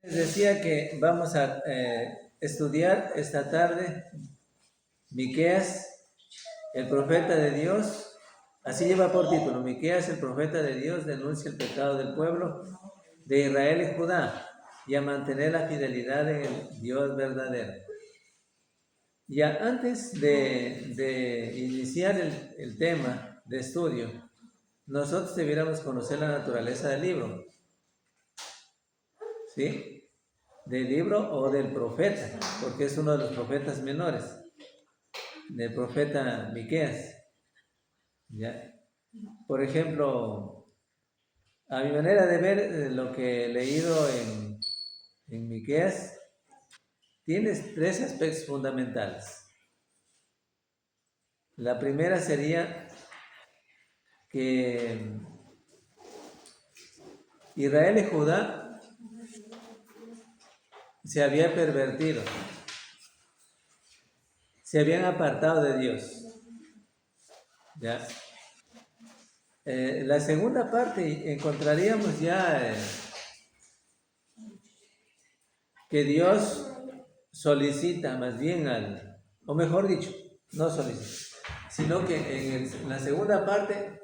Les decía que vamos a estudiar esta tarde Miqueas, el profeta de Dios. Así lleva por título: Miqueas, el profeta de Dios, denuncia el pecado del pueblo de Israel y Judá y a mantener la fidelidad en el Dios verdadero. Ya antes de iniciar el tema de estudio, nosotros debiéramos conocer la naturaleza del libro, ¿sí? Del libro o del profeta, porque es uno de los profetas menores, del profeta Miqueas. ¿Ya? Por ejemplo, a mi manera de ver, lo que he leído en Miqueas, tiene tres aspectos fundamentales. La primera sería que Israel y Judá se había pervertido, se habían apartado de Dios. ¿Ya? La segunda parte encontraríamos ya que Dios solicita más bien o mejor dicho, no solicita, sino que en la segunda parte,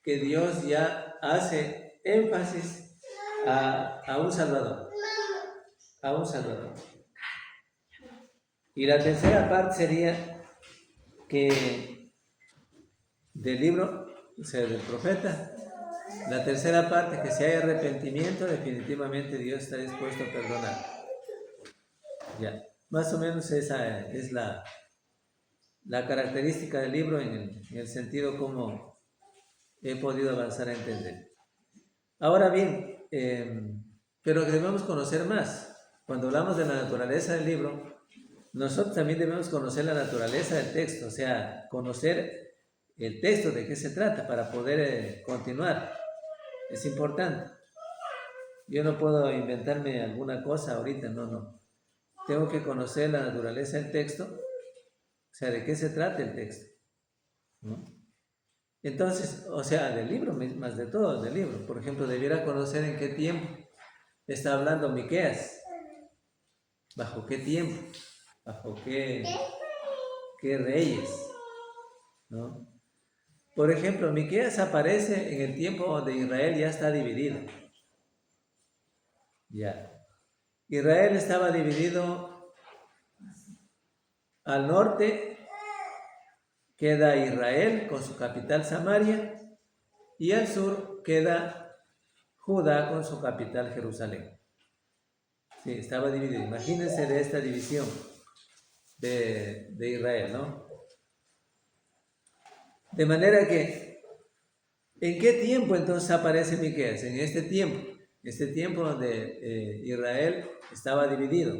que Dios ya hace énfasis a un Salvador, a un Salvador. Y la tercera parte sería que del libro, o sea, del profeta, la tercera parte, que si hay arrepentimiento, definitivamente Dios está dispuesto a perdonar. Ya, más o menos esa es la característica del libro en el sentido como he podido avanzar a entender. Ahora bien, pero debemos conocer más. Cuando hablamos de la naturaleza del libro, nosotros también debemos conocer la naturaleza del texto, o sea, conocer el texto, de qué se trata, para poder continuar. Es importante. Yo no puedo inventarme alguna cosa ahorita, no. Tengo que conocer la naturaleza del texto, o sea, de qué se trata el texto, ¿no? Entonces, o sea, del libro, más de todo, del libro. Por ejemplo, debiera conocer en qué tiempo está hablando Miqueas. ¿Bajo qué tiempo? ¿Bajo qué reyes? ¿No? Por ejemplo, Miqueas aparece en el tiempo donde Israel ya está dividido. Ya. Israel estaba dividido al norte, queda Israel con su capital Samaria, y al sur queda Judá con su capital Jerusalén. Sí, estaba dividido. Imagínense de esta división de Israel, ¿no? De manera que, ¿en qué tiempo entonces aparece Miqueas? En este tiempo donde Israel estaba dividido,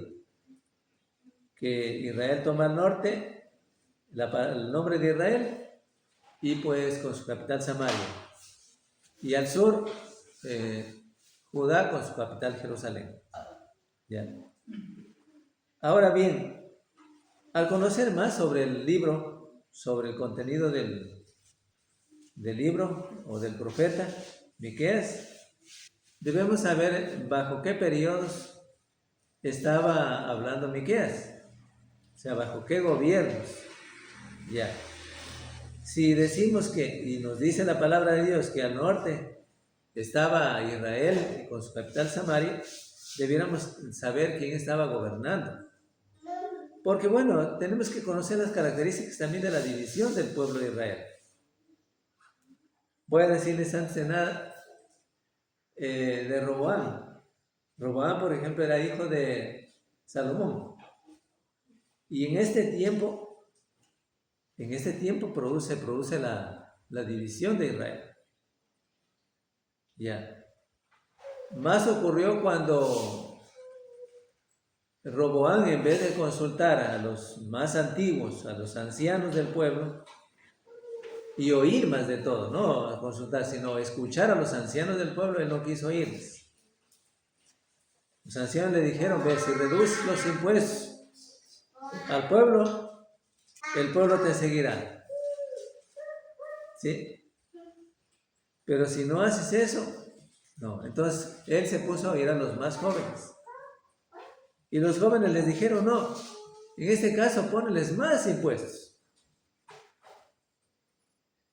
que Israel toma el norte, el nombre de Israel, y pues con su capital Samaria, y al sur Judá con su capital Jerusalén. ¿Ya? Ahora bien, al conocer más sobre el libro, sobre el contenido del libro o del profeta Miqueas, debemos saber bajo qué periodos estaba hablando Miqueas, o sea, bajo qué gobiernos. Ya. Si decimos y nos dice la palabra de Dios, que al norte estaba Israel con su capital Samaria, debiéramos saber quién estaba gobernando. Porque bueno, tenemos que conocer las características también de la división del pueblo de Israel. Voy a decirles antes de nada de Roboam. Roboam, por ejemplo, era hijo de Salomón. Y en este tiempo produce la división de Israel. Ya. Más ocurrió cuando Roboam, en vez de consultar a los más antiguos, a los ancianos del pueblo, y oír más de todo, no consultar, sino escuchar a los ancianos del pueblo, él no quiso oírles. Los ancianos le dijeron: ve, si reduces los impuestos al pueblo, el pueblo te seguirá. ¿Sí? Pero si no haces eso, no. Entonces él se puso a oír a los más jóvenes. Y los jóvenes les dijeron, no, en este caso ponles más impuestos.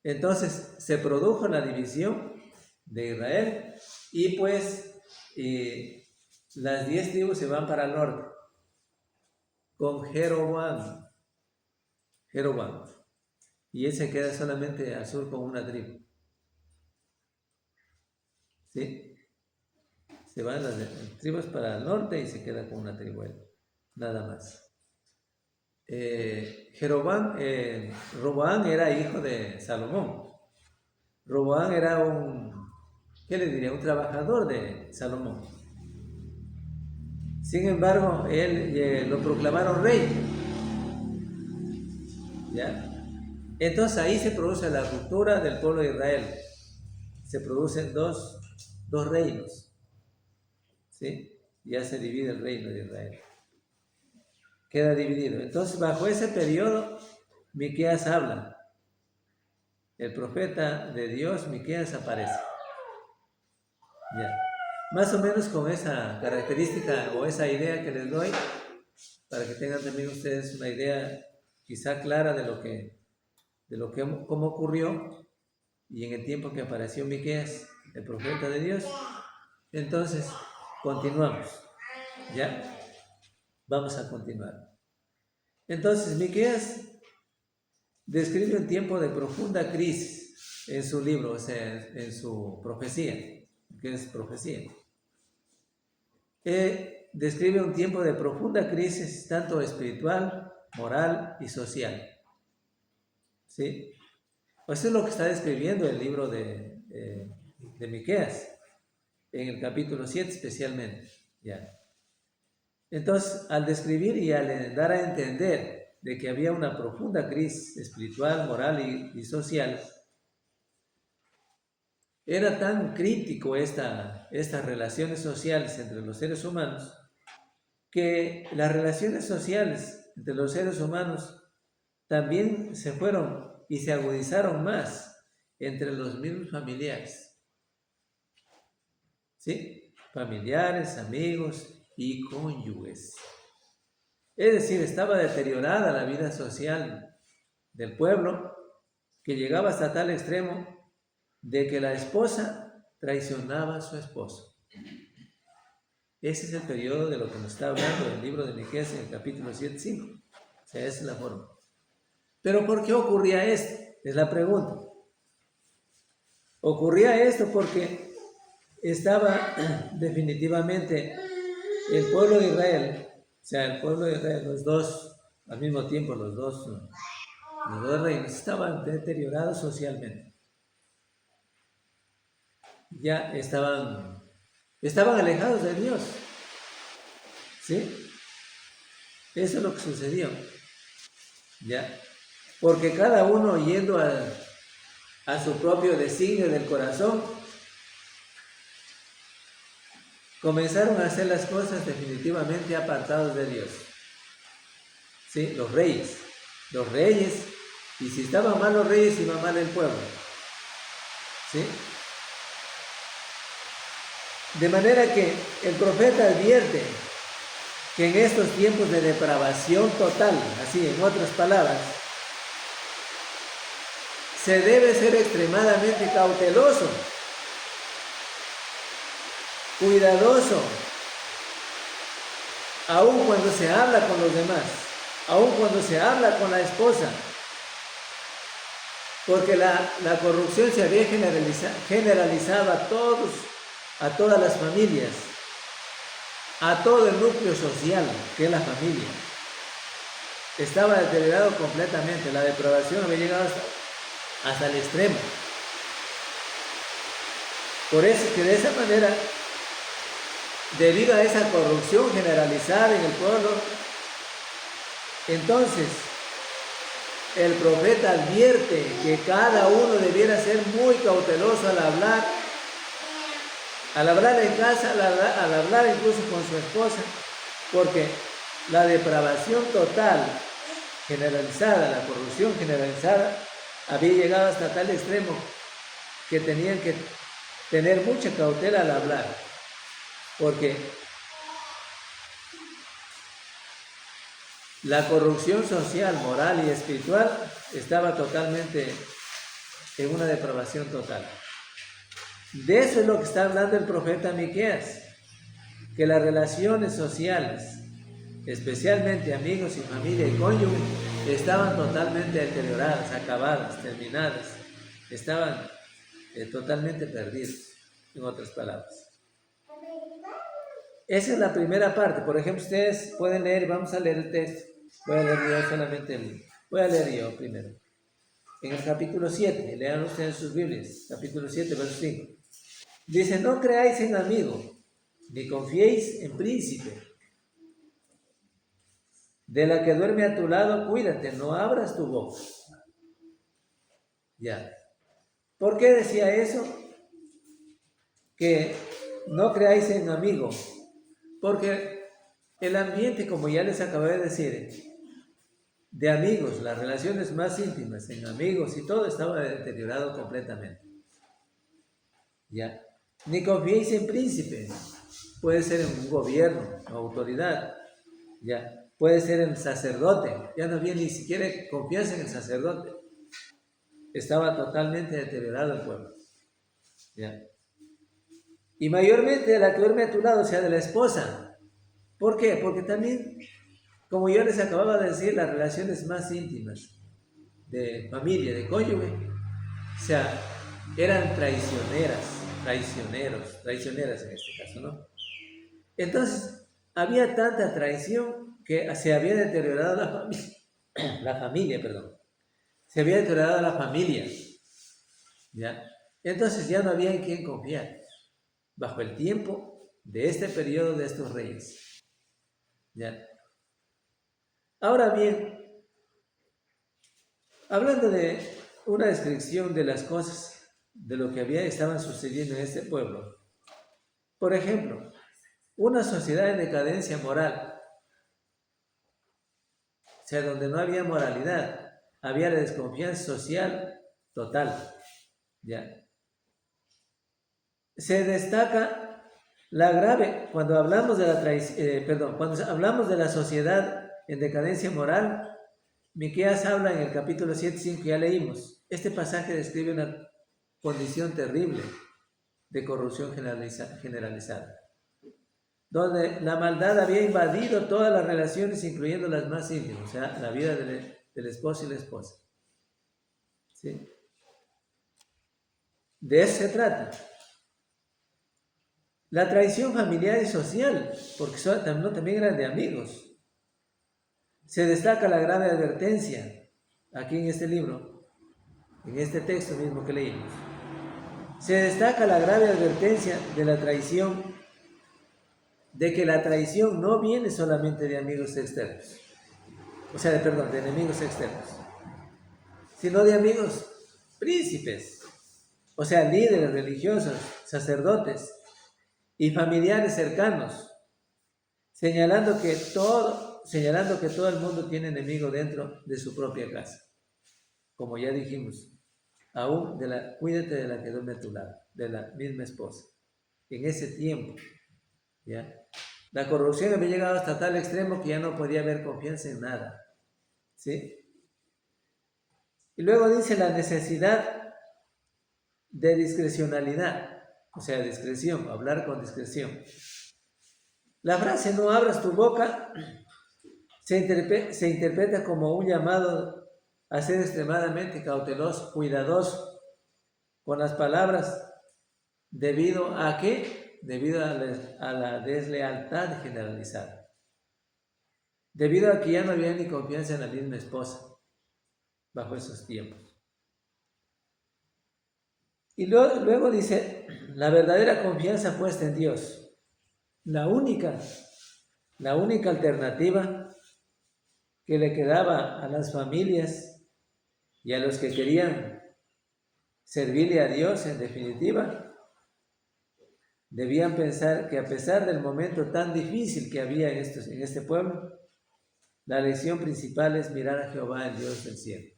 Entonces se produjo la división de Israel y pues las 10 tribus se van para el norte con Jeroboam. Y él se queda solamente al sur con una tribu. ¿Sí? Se van las tribus para el norte y se queda con una tribu él. Nada más. Roboam era hijo de Salomón. Roboam era ¿qué le diría? Un trabajador de Salomón. Sin embargo, él lo proclamaron rey. ¿Ya? Entonces ahí se produce la ruptura del pueblo de Israel. Se producen dos reinos. ¿Sí? Ya se divide el reino de Israel. Queda dividido. Entonces, bajo ese periodo, Miqueas habla. El profeta de Dios, Miqueas, aparece. Ya. Más o menos con esa característica o esa idea que les doy, para que tengan también ustedes una idea quizá clara de cómo ocurrió y en el tiempo que apareció Miqueas, el profeta de Dios. Entonces, continuamos. ¿Ya? Vamos a continuar. Entonces, Miqueas describe un tiempo de profunda crisis en su libro, o sea, en su profecía, que es profecía. Describe un tiempo de profunda crisis, tanto espiritual, moral y social. ¿Sí? Eso es lo que está describiendo el libro de Miqueas, en el capítulo 7 especialmente. ¿Ya? Entonces, al describir y al dar a entender de que había una profunda crisis espiritual, moral y social, era tan crítico estas relaciones sociales entre los seres humanos, que las relaciones sociales entre los seres humanos también se fueron y se agudizaron más entre los mismos familiares. ¿Sí? Familiares, amigos y cónyuges. Es decir, estaba deteriorada la vida social del pueblo, que llegaba hasta tal extremo de que la esposa traicionaba a su esposo. Ese es el periodo de lo que nos está hablando el libro de Miqueas en el capítulo 7:5. O sea, esa es la forma. Pero ¿por qué ocurría esto? Es la pregunta. Ocurría esto porque estaba definitivamente el pueblo de Israel, o sea, el pueblo de Israel, los dos, al mismo tiempo los dos reinos, estaban deteriorados socialmente. Ya estaban alejados de Dios. ¿Sí? Eso es lo que sucedió. ¿Ya? Porque cada uno yendo a su propio designio del corazón, comenzaron a hacer las cosas definitivamente apartados de Dios. ¿Sí? Los reyes, y si estaban mal los reyes, iba mal el pueblo. ¿Sí? De manera que el profeta advierte que en estos tiempos de depravación total, así en otras palabras, se debe ser extremadamente cauteloso, cuidadoso, aun cuando se habla con los demás, aun cuando se habla con la esposa, porque la corrupción se había generalizado a todas las familias, a todo el núcleo social que es la familia. Estaba deteriorado completamente, la depravación había llegado hasta el extremo. Por eso es que de esa manera, debido a esa corrupción generalizada en el pueblo, entonces el profeta advierte que cada uno debiera ser muy cauteloso al hablar en casa, al hablar incluso con su esposa, porque la depravación total generalizada, la corrupción generalizada, había llegado hasta tal extremo que tenían que tener mucha cautela al hablar, porque La corrupción social, moral y espiritual estaba totalmente en una depravación total. De eso es lo que está hablando el profeta Miqueas, que las relaciones sociales, especialmente amigos y familia y cónyuge, estaban totalmente deterioradas, acabadas, terminadas, estaban totalmente perdidos, en otras palabras. Esa es la primera parte. Por ejemplo, ustedes pueden leer, vamos a leer el texto. Voy a leer yo primero. En el capítulo 7, lean ustedes sus Biblias, capítulo 7, verso 5. Dice, no creáis en amigo, ni confiéis en príncipe. De la que duerme a tu lado, cuídate, no abras tu boca. Ya. ¿Por qué decía eso? Que no creáis en amigo. Porque el ambiente, como ya les acabé de decir, de amigos, las relaciones más íntimas en amigos y todo estaba deteriorado completamente. Ya. Ni confiéis en príncipe. Puede ser en un gobierno, una autoridad. Ya. Puede ser en el sacerdote. Ya no había ni siquiera confianza en el sacerdote. Estaba totalmente deteriorado el pueblo. ¿Ya? Y mayormente de la que duerme a tu lado, o sea, de la esposa. ¿Por qué? Porque también, como yo les acababa de decir, las relaciones más íntimas de familia, de cónyuge, o sea, eran traicioneras en este caso, ¿no? Entonces, había tanta traición que se había deteriorado la familia, se había deteriorado la familia, ¿ya? Entonces ya no había en quién confiar bajo el tiempo de este periodo de estos reyes, ¿ya? Ahora bien, hablando de una descripción de las cosas, de lo que estaban sucediendo en este pueblo, por ejemplo, una sociedad en decadencia moral, o sea, donde no había moralidad, había la desconfianza social total, ¿ya? Se destaca la grave, cuando hablamos de cuando hablamos de la sociedad en decadencia moral, Miqueas habla en el capítulo 7:5, ya leímos. Este pasaje describe una condición terrible de corrupción generalizada, donde la maldad había invadido todas las relaciones, incluyendo las más íntimas, o sea, la vida del esposo y la esposa. ¿Sí? De eso se trata. La traición familiar y social, porque también eran de amigos. Se destaca la grave advertencia aquí en este libro, en este texto mismo que leímos. Se destaca la grave advertencia de la traición, de que la traición no viene solamente de amigos externos, o sea, de enemigos externos, sino de amigos príncipes, o sea, líderes religiosos, sacerdotes y familiares cercanos, señalando que todo el mundo tiene enemigo dentro de su propia casa. Como ya dijimos, aún cuídate de la que duerme a tu lado, de la misma esposa. En ese tiempo, ¿ya? La corrupción había llegado hasta tal extremo que ya no podía haber confianza en nada, ¿sí? Y luego dice la necesidad de discrecionalidad, o sea, discreción, hablar con discreción. La frase "no abras tu boca" se interpreta como un llamado a ser extremadamente cauteloso, cuidadoso con las palabras, ¿debido a qué? Debido a la deslealtad generalizada. Debido a que ya no había ni confianza en la misma esposa bajo esos tiempos. Y luego dice, la verdadera confianza puesta en Dios. La única alternativa que le quedaba a las familias y a los que querían servirle a Dios, en definitiva, debían pensar que a pesar del momento tan difícil que había en este pueblo, la lección principal es mirar a Jehová, el Dios del cielo,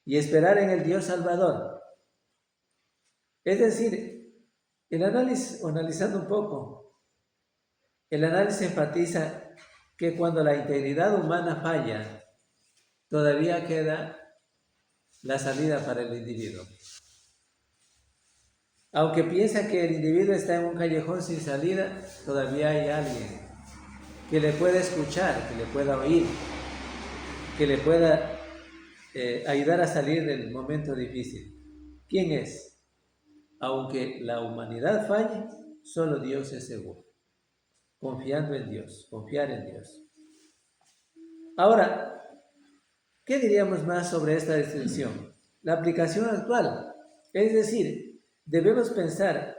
y esperar en el Dios Salvador. Es decir, analizando un poco, el análisis enfatiza que cuando la integridad humana falla, todavía queda la salida para el individuo. Aunque piensa que el individuo está en un callejón sin salida, todavía hay alguien que le pueda escuchar, que le pueda oír, que le pueda ayudar a salir del momento difícil. ¿Quién es? Aunque la humanidad falle, solo Dios es seguro. Confiando en Dios, confiar en Dios. Ahora, ¿qué diríamos más sobre esta distinción? La aplicación actual. Es decir, debemos pensar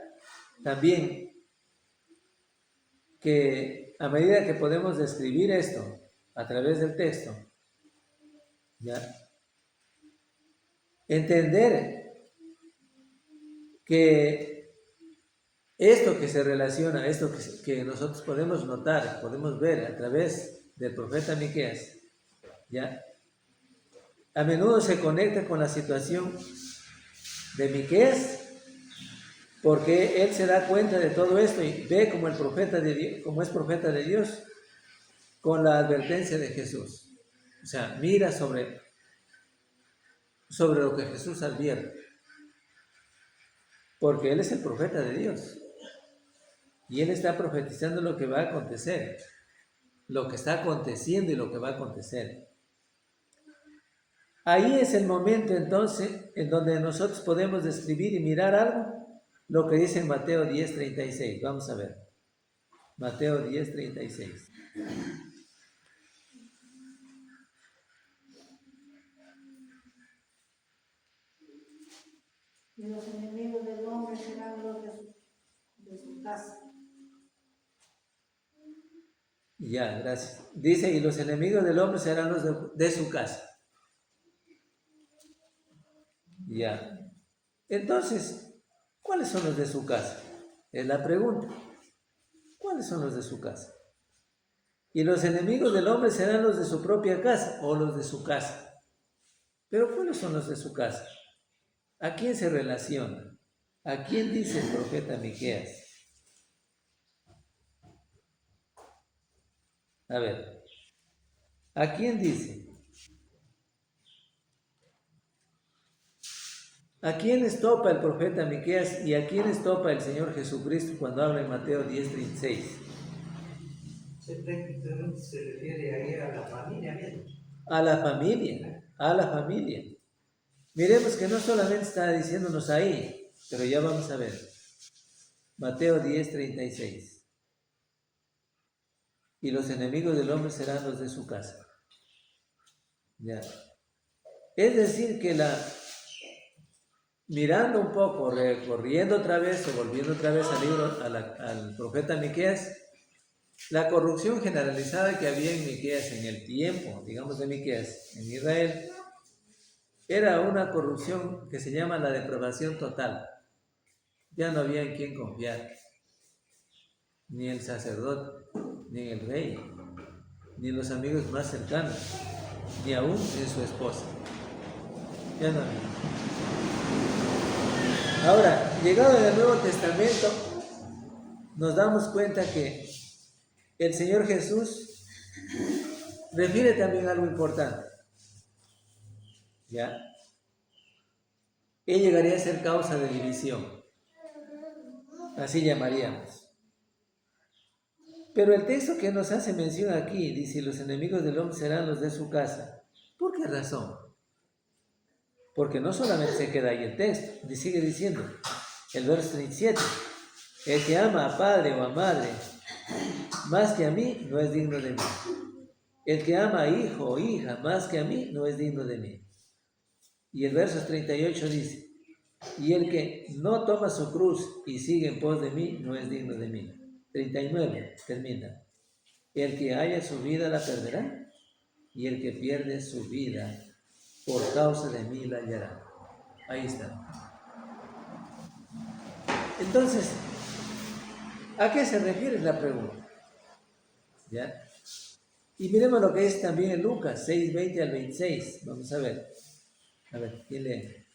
también que a medida que podemos describir esto a través del texto, ¿ya? Entender que esto que se relaciona, esto que nosotros podemos notar, podemos ver a través del profeta Miqueas, ¿ya? A menudo se conecta con la situación de Miqueas, porque él se da cuenta de todo esto y ve como el profeta de Dios, como es profeta de Dios, con la advertencia de Jesús. O sea, mira sobre lo que Jesús advierte, porque él es el profeta de Dios y él está profetizando lo que va a acontecer, lo que está aconteciendo y lo que va a acontecer. Ahí es el momento entonces en donde nosotros podemos describir y mirar algo, lo que dice en Mateo 10:36. Vamos a ver. Mateo 10:36. Y los enemigos del hombre serán los de su casa. Ya, gracias. Dice, y los enemigos del hombre serán los de su casa. Ya. Entonces, ¿cuáles son los de su casa? Es la pregunta. ¿Cuáles son los de su casa? Y los enemigos del hombre serán los de su propia casa o los de su casa. Pero ¿cuáles son los de su casa? ¿A quién se relaciona? ¿A quién dice el profeta Miqueas? A ver, ¿a quién dice? ¿A quién estopa el profeta Miqueas y a quién estopa el Señor Jesucristo cuando habla en Mateo 10:36? Se refiere ahí a la familia mismo. A la familia, a la familia. Miremos que no solamente está diciéndonos ahí, pero ya vamos a ver. Mateo 10:36. Y los enemigos del hombre serán los de su casa. Ya. Es decir, que mirando un poco, recorriendo otra vez o volviendo otra vez al libro, al profeta Miqueas, la corrupción generalizada que había en Miqueas en el tiempo, digamos de Miqueas, en Israel, era una corrupción que se llama la depravación total. Ya no había en quién confiar, ni el sacerdote, ni el rey, ni los amigos más cercanos, ni aún en su esposa. Ya no había. Ahora, llegado en el Nuevo Testamento, nos damos cuenta que el Señor Jesús refiere también algo importante. ¿Ya? Él llegaría a ser causa de división. Así llamaríamos. Pero el texto que nos hace mención aquí dice: los enemigos del hombre serán los de su casa. ¿Por qué razón? Porque no solamente se queda ahí el texto, sigue diciendo el verso 37: el que ama a padre o a madre más que a mí no es digno de mí. El que ama a hijo o hija más que a mí no es digno de mí. Y el verso 38 dice: y el que no toma su cruz y sigue en pos de mí no es digno de mí. 39 termina: el que haya su vida la perderá, y el que pierde su vida por causa de mí la hallará. Ahí está. Entonces, ¿a qué se refiere la pregunta? ¿Ya? Y miremos lo que dice también en Lucas 6:20 al 26. Vamos a ver. A ver, ¿quién lee?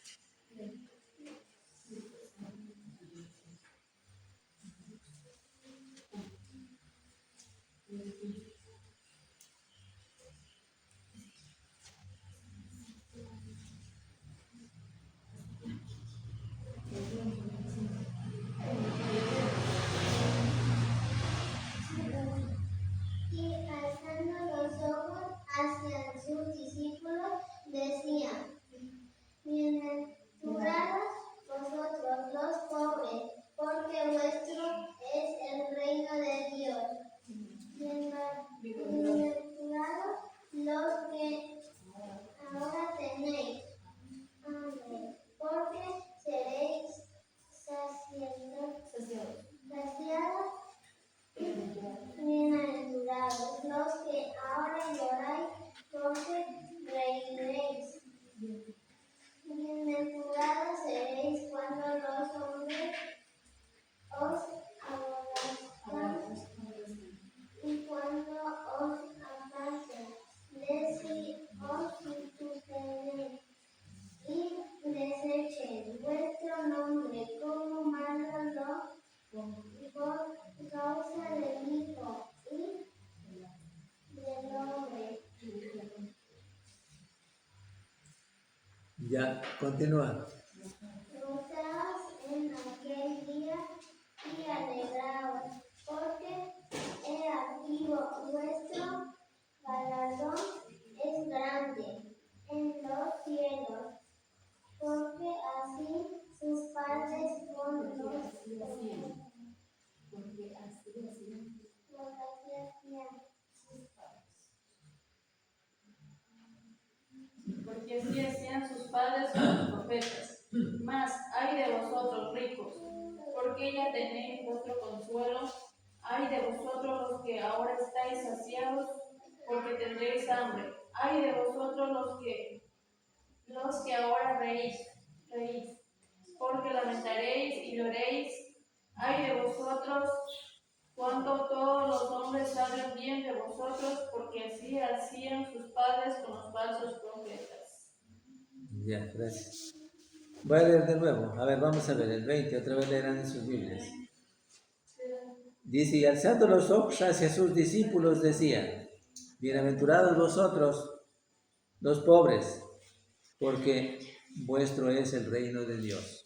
Bienaventurados los que ahora tenéis hambre, porque seréis saciados. Bienaventurados los que ahora lloráis, porque reiréis. Bienaventurados seréis cuando los hombres os aborrezcan y cuando os aparten de sí os vituperen y desechen vuestro nombre como malo por causa del Hijo y del Hombre. Ya, continúa. Gozaos en aquel día y alegraos, porque he aquí vuestro galardón es grande en los cielos, porque así sus padres con los profetas. Porque así hacían sus padres. Porque así hacían sus padres con los profetas. Mas, ay de vosotros ricos, porque ya tenéis vuestro consuelo. Ay de vosotros los que ahora estáis saciados, porque tendréis hambre. Ay de vosotros los que ahora reís, porque lamentaréis y lloréis. Ay de vosotros cuando todos los hombres hablen bien de vosotros, porque así hacían sus padres con los falsos profetas. Ya, gracias. Voy a leer de nuevo. A ver, vamos a ver el 20. Otra vez leerán en sus Biblias. Dice, y alzando los ojos hacia sus discípulos decía, bienaventurados vosotros, los pobres, porque vuestro es el reino de Dios.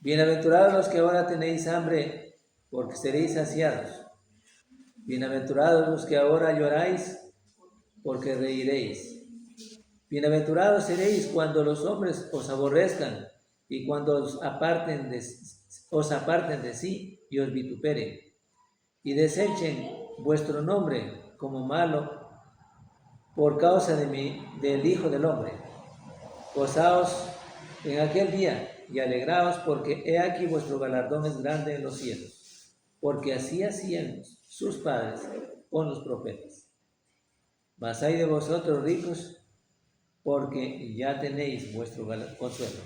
Bienaventurados los que ahora tenéis hambre, porque seréis saciados. Bienaventurados los que ahora lloráis, porque reiréis. Bienaventurados seréis cuando los hombres os aborrezcan y cuando os aparten de sí y os vituperen y desechen vuestro nombre como malo por causa del Hijo del Hombre. Gozaos en aquel día y alegraos, porque he aquí vuestro galardón es grande en los cielos, porque así hacían sus padres con los profetas. Mas hay de vosotros ricos, porque ya tenéis vuestro consuelo.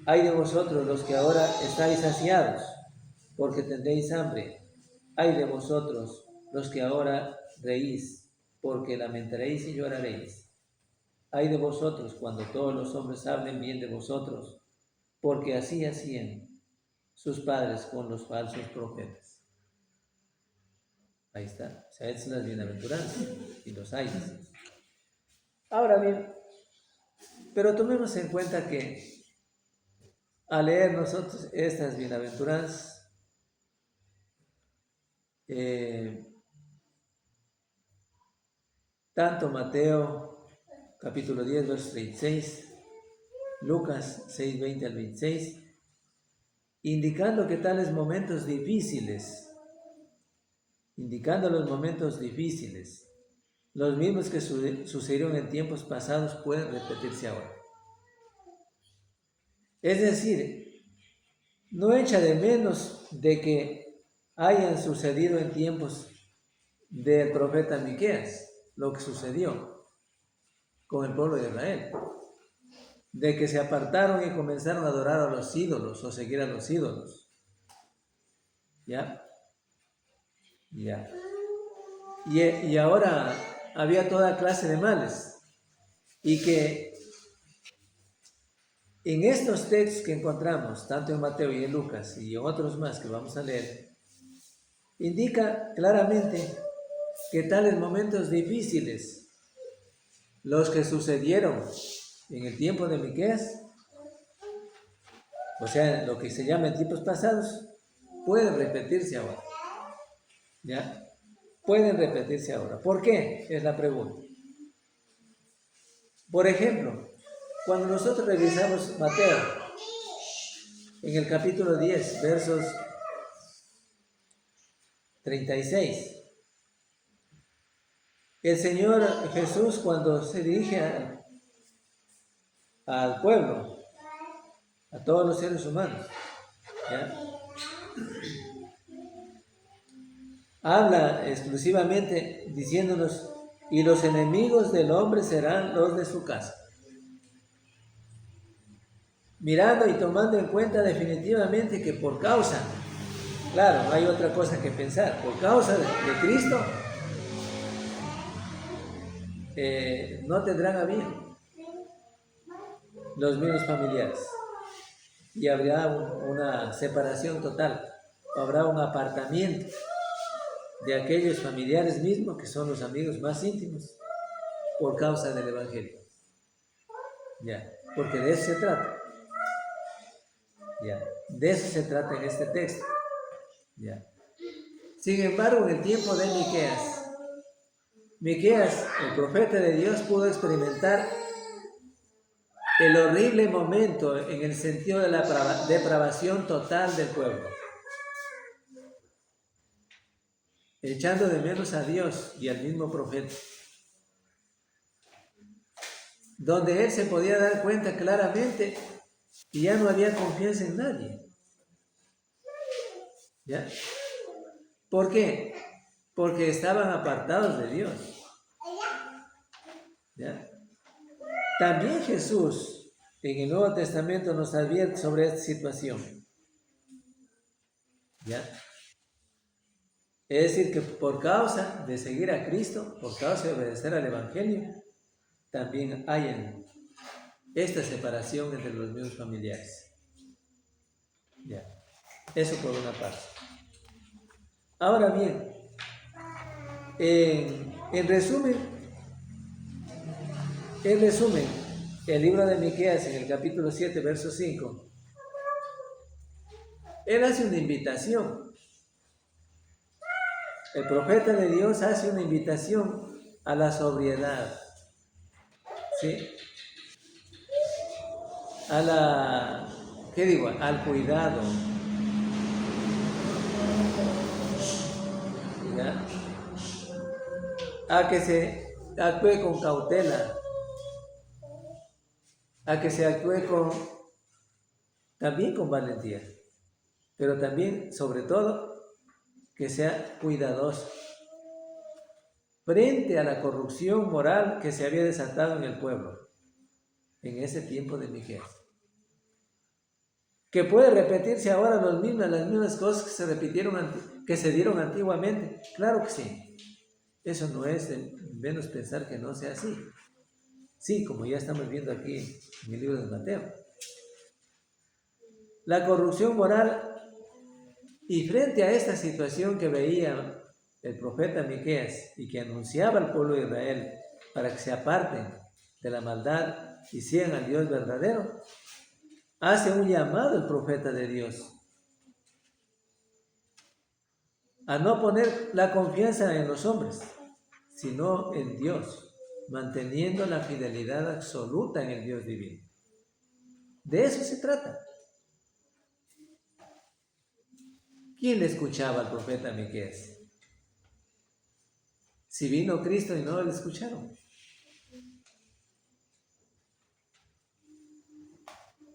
Ay de vosotros los que ahora estáis saciados, porque tendréis hambre. Ay de vosotros los que ahora reís, porque lamentaréis y lloraréis. Ay de vosotros cuando todos los hombres hablen bien de vosotros, porque así hacían sus padres con los falsos profetas. Ahí está. O sea, es las bienaventuranzas y los ayes. Ahora bien, pero tomemos en cuenta que al leer nosotros estas bienaventuranzas, tanto Mateo capítulo 10, verso 36, Lucas 6, 20 al 26, indicando que tales momentos difíciles, los mismos que sucedieron en tiempos pasados pueden repetirse ahora. Es decir, no echa de menos de que hayan sucedido en tiempos del profeta Miqueas lo que sucedió con el pueblo de Israel, de que se apartaron y comenzaron a adorar a los ídolos o seguir a los ídolos. ¿Ya? Y ahora había toda clase de males, y que en estos textos que encontramos, tanto en Mateo y en Lucas y en otros más que vamos a leer, indica claramente que tales momentos difíciles, los que sucedieron en el tiempo de Miqueas, o sea, lo que se llama en tiempos pasados, pueden repetirse ahora. ¿Ya? Pueden repetirse ahora. ¿Por qué? Es la pregunta. Por ejemplo, cuando nosotros revisamos Mateo, en el capítulo 10, versos 36, El Señor Jesús, cuando se dirige al pueblo, a todos los seres humanos, ¿ya? Habla exclusivamente diciéndonos, y los enemigos del hombre serán los de su casa. Mirando y tomando en cuenta definitivamente que por causa, claro, no hay otra cosa que pensar, por causa de Cristo, no tendrán a bien los mismos familiares. Y habrá una separación total, habrá un apartamiento de aquellos familiares mismos que son los amigos más íntimos por causa del Evangelio. Ya, porque de eso se trata. Ya, de eso se trata en este texto. Ya. Sin embargo, en el tiempo de Miqueas, el profeta de Dios, pudo experimentar el horrible momento en el sentido de la depravación total del pueblo, echando de menos a Dios y al mismo profeta, donde él se podía dar cuenta claramente que ya no había confianza en nadie. ¿Ya? ¿Por qué? Porque estaban apartados de Dios. ¿Ya? También Jesús en el Nuevo Testamento nos advierte sobre esta situación. ¿Ya? Es decir, que por causa de seguir a Cristo, por causa de obedecer al Evangelio, también hay esta separación entre los mismos familiares. ¿Ya? Eso por una parte. Ahora bien, en resumen, el libro de Miqueas en el capítulo 7, verso 5, él hace una invitación. El profeta de Dios hace una invitación a la sobriedad, ¿sí? Al cuidado, ¿ya? A que se actúe con cautela, a que se actúe también con valentía, pero también, sobre todo, que sea cuidadoso frente a la corrupción moral que se había desatado en el pueblo en ese tiempo de Miqueas. Que puede repetirse ahora las mismas cosas que se repitieron, que se dieron antiguamente. Claro que sí. Eso no es de menos pensar que no sea así. Sí, como ya estamos viendo aquí en el libro de Mateo. La corrupción moral, y frente a esta situación que veía el profeta Miqueas y que anunciaba al pueblo de Israel para que se aparten de la maldad y sigan al Dios verdadero, hace un llamado el profeta de Dios a no poner la confianza en los hombres, sino en Dios, manteniendo la fidelidad absoluta en el Dios divino. De eso se trata. ¿Quién le escuchaba al profeta Miqueas? Si vino Cristo y no le escucharon.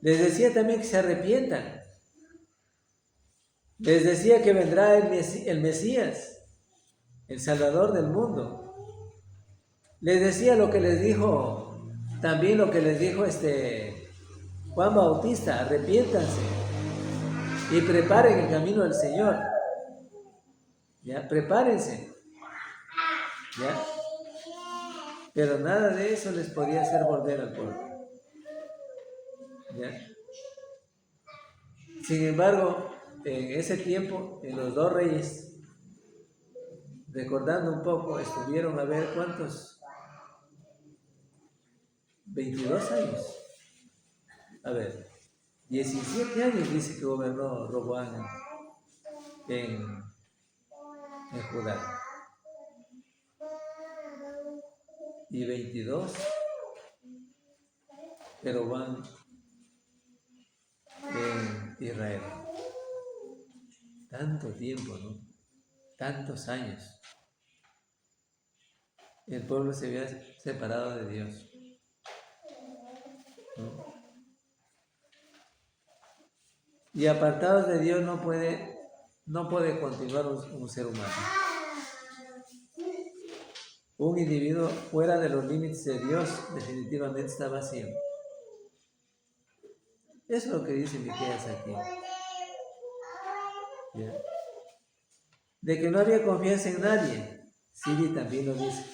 Les decía también que se arrepientan. Les decía que vendrá el Mesías, el Salvador del mundo. Les decía lo que les dijo, también lo que les dijo Juan Bautista: arrepiéntanse y preparen el camino del Señor. Ya, prepárense. Ya. Pero nada de eso les podía hacer volver al pueblo. ¿Ya? Sin embargo, en ese tiempo, en los dos reyes, recordando un poco, estuvieron a ver cuántos, 22 años. A ver, 17 años dice que gobernó Roboam en Judá. Y 22, Jeroboam en Israel. Tanto tiempo, ¿no? Tantos años. el pueblo se había separado de Dios. ¿No? Y apartados de Dios no puede continuar un ser humano. Un individuo fuera de los límites de Dios definitivamente está vacío. Eso es lo que dice Miqueas aquí. ¿Ya? De que no había confianza en nadie. Siri también lo dice.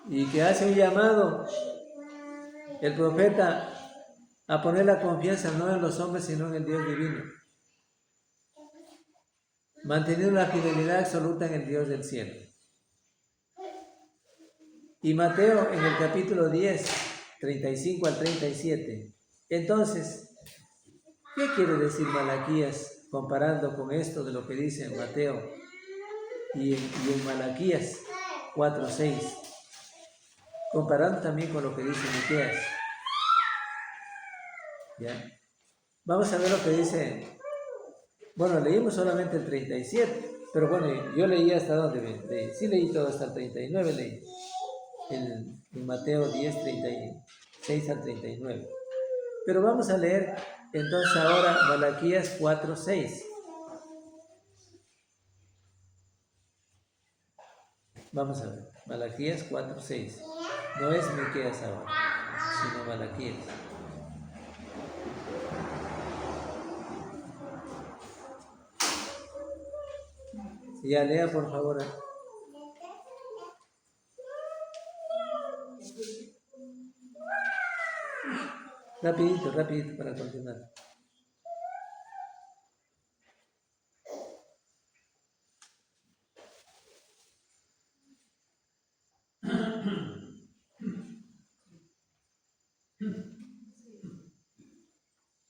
Y que hace un llamado el profeta a poner la confianza no en los hombres sino en el Dios divino, manteniendo la fidelidad absoluta en el Dios del cielo. Y Mateo en el capítulo 10, 35 al 37. Entonces, ¿qué quiere decir Malaquías comparando con esto de lo que dice Mateo y en Malaquías 4, 6? Comparando también con lo que dice Miqueas. ¿Ya? Vamos a ver lo que dice. Bueno, leímos solamente el 37, pero bueno, yo leí hasta donde sí leí todo hasta el 39, leí en Mateo 10, 36 al 39. Pero vamos a leer entonces ahora Malaquías 4, 6. Vamos a ver, Malaquías 4, 6. No es Miqueas ahora, sino Malaquías. Ya lea por favor. Rapidito para continuar.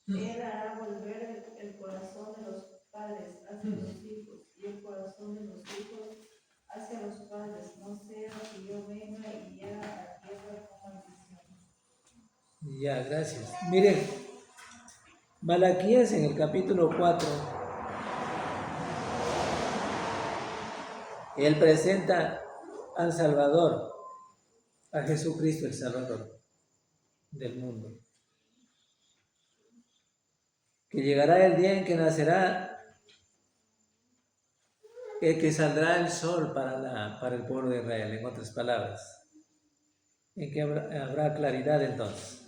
Él hará volver el corazón de los padres hacia los hijos y el corazón de los hijos hacia los padres. No sea que yo venga y hiera la tierra con maldición. Ya, gracias. Miren, Malaquías en el capítulo 4, él presenta al Salvador, a Jesucristo el Salvador del mundo. Que llegará el día en que nacerá, que saldrá el sol para el pueblo de Israel, en otras palabras. En que habrá claridad entonces.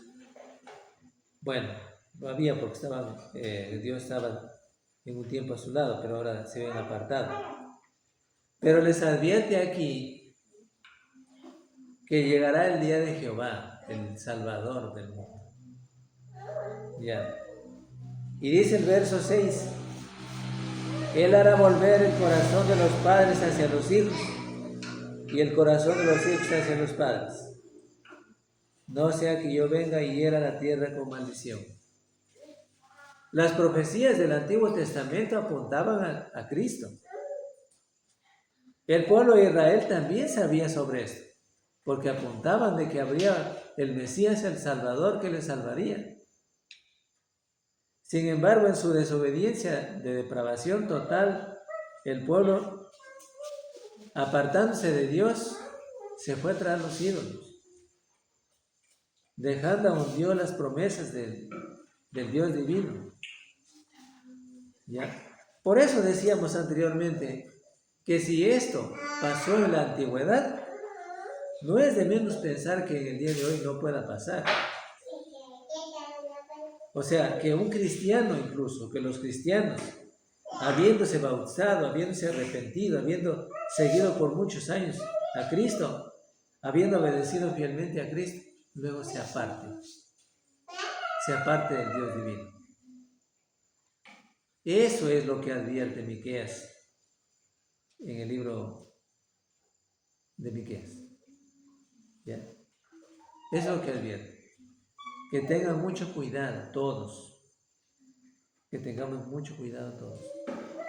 Bueno, no había porque Dios estaba en un tiempo a su lado, pero ahora se ven apartados. Pero les advierte aquí que llegará el día de Jehová, el Salvador del mundo. Ya. Y dice el verso 6, Él hará volver el corazón de los padres hacia los hijos y el corazón de los hijos hacia los padres. No sea que yo venga y hiera la tierra con maldición. Las profecías del Antiguo Testamento apuntaban a Cristo. El pueblo de Israel también sabía sobre esto, porque apuntaban de que habría el Mesías, el Salvador, que les salvaría. Sin embargo, en su desobediencia de depravación total, el pueblo, apartándose de Dios, se fue tras los ídolos, dejando a un Dios las promesas del Dios divino. ¿Ya? Por eso decíamos anteriormente que si esto pasó en la antigüedad, no es de menos pensar que en el día de hoy no pueda pasar. O sea, que un cristiano incluso, que los cristianos, habiéndose bautizado, habiéndose arrepentido, habiendo seguido por muchos años a Cristo, habiendo obedecido fielmente a Cristo, luego se aparte del Dios divino. Eso es lo que advierte Miqueas en el libro de Miqueas. ¿Ya? Eso es lo que advierte. Que tengan mucho cuidado todos. Que tengamos mucho cuidado todos.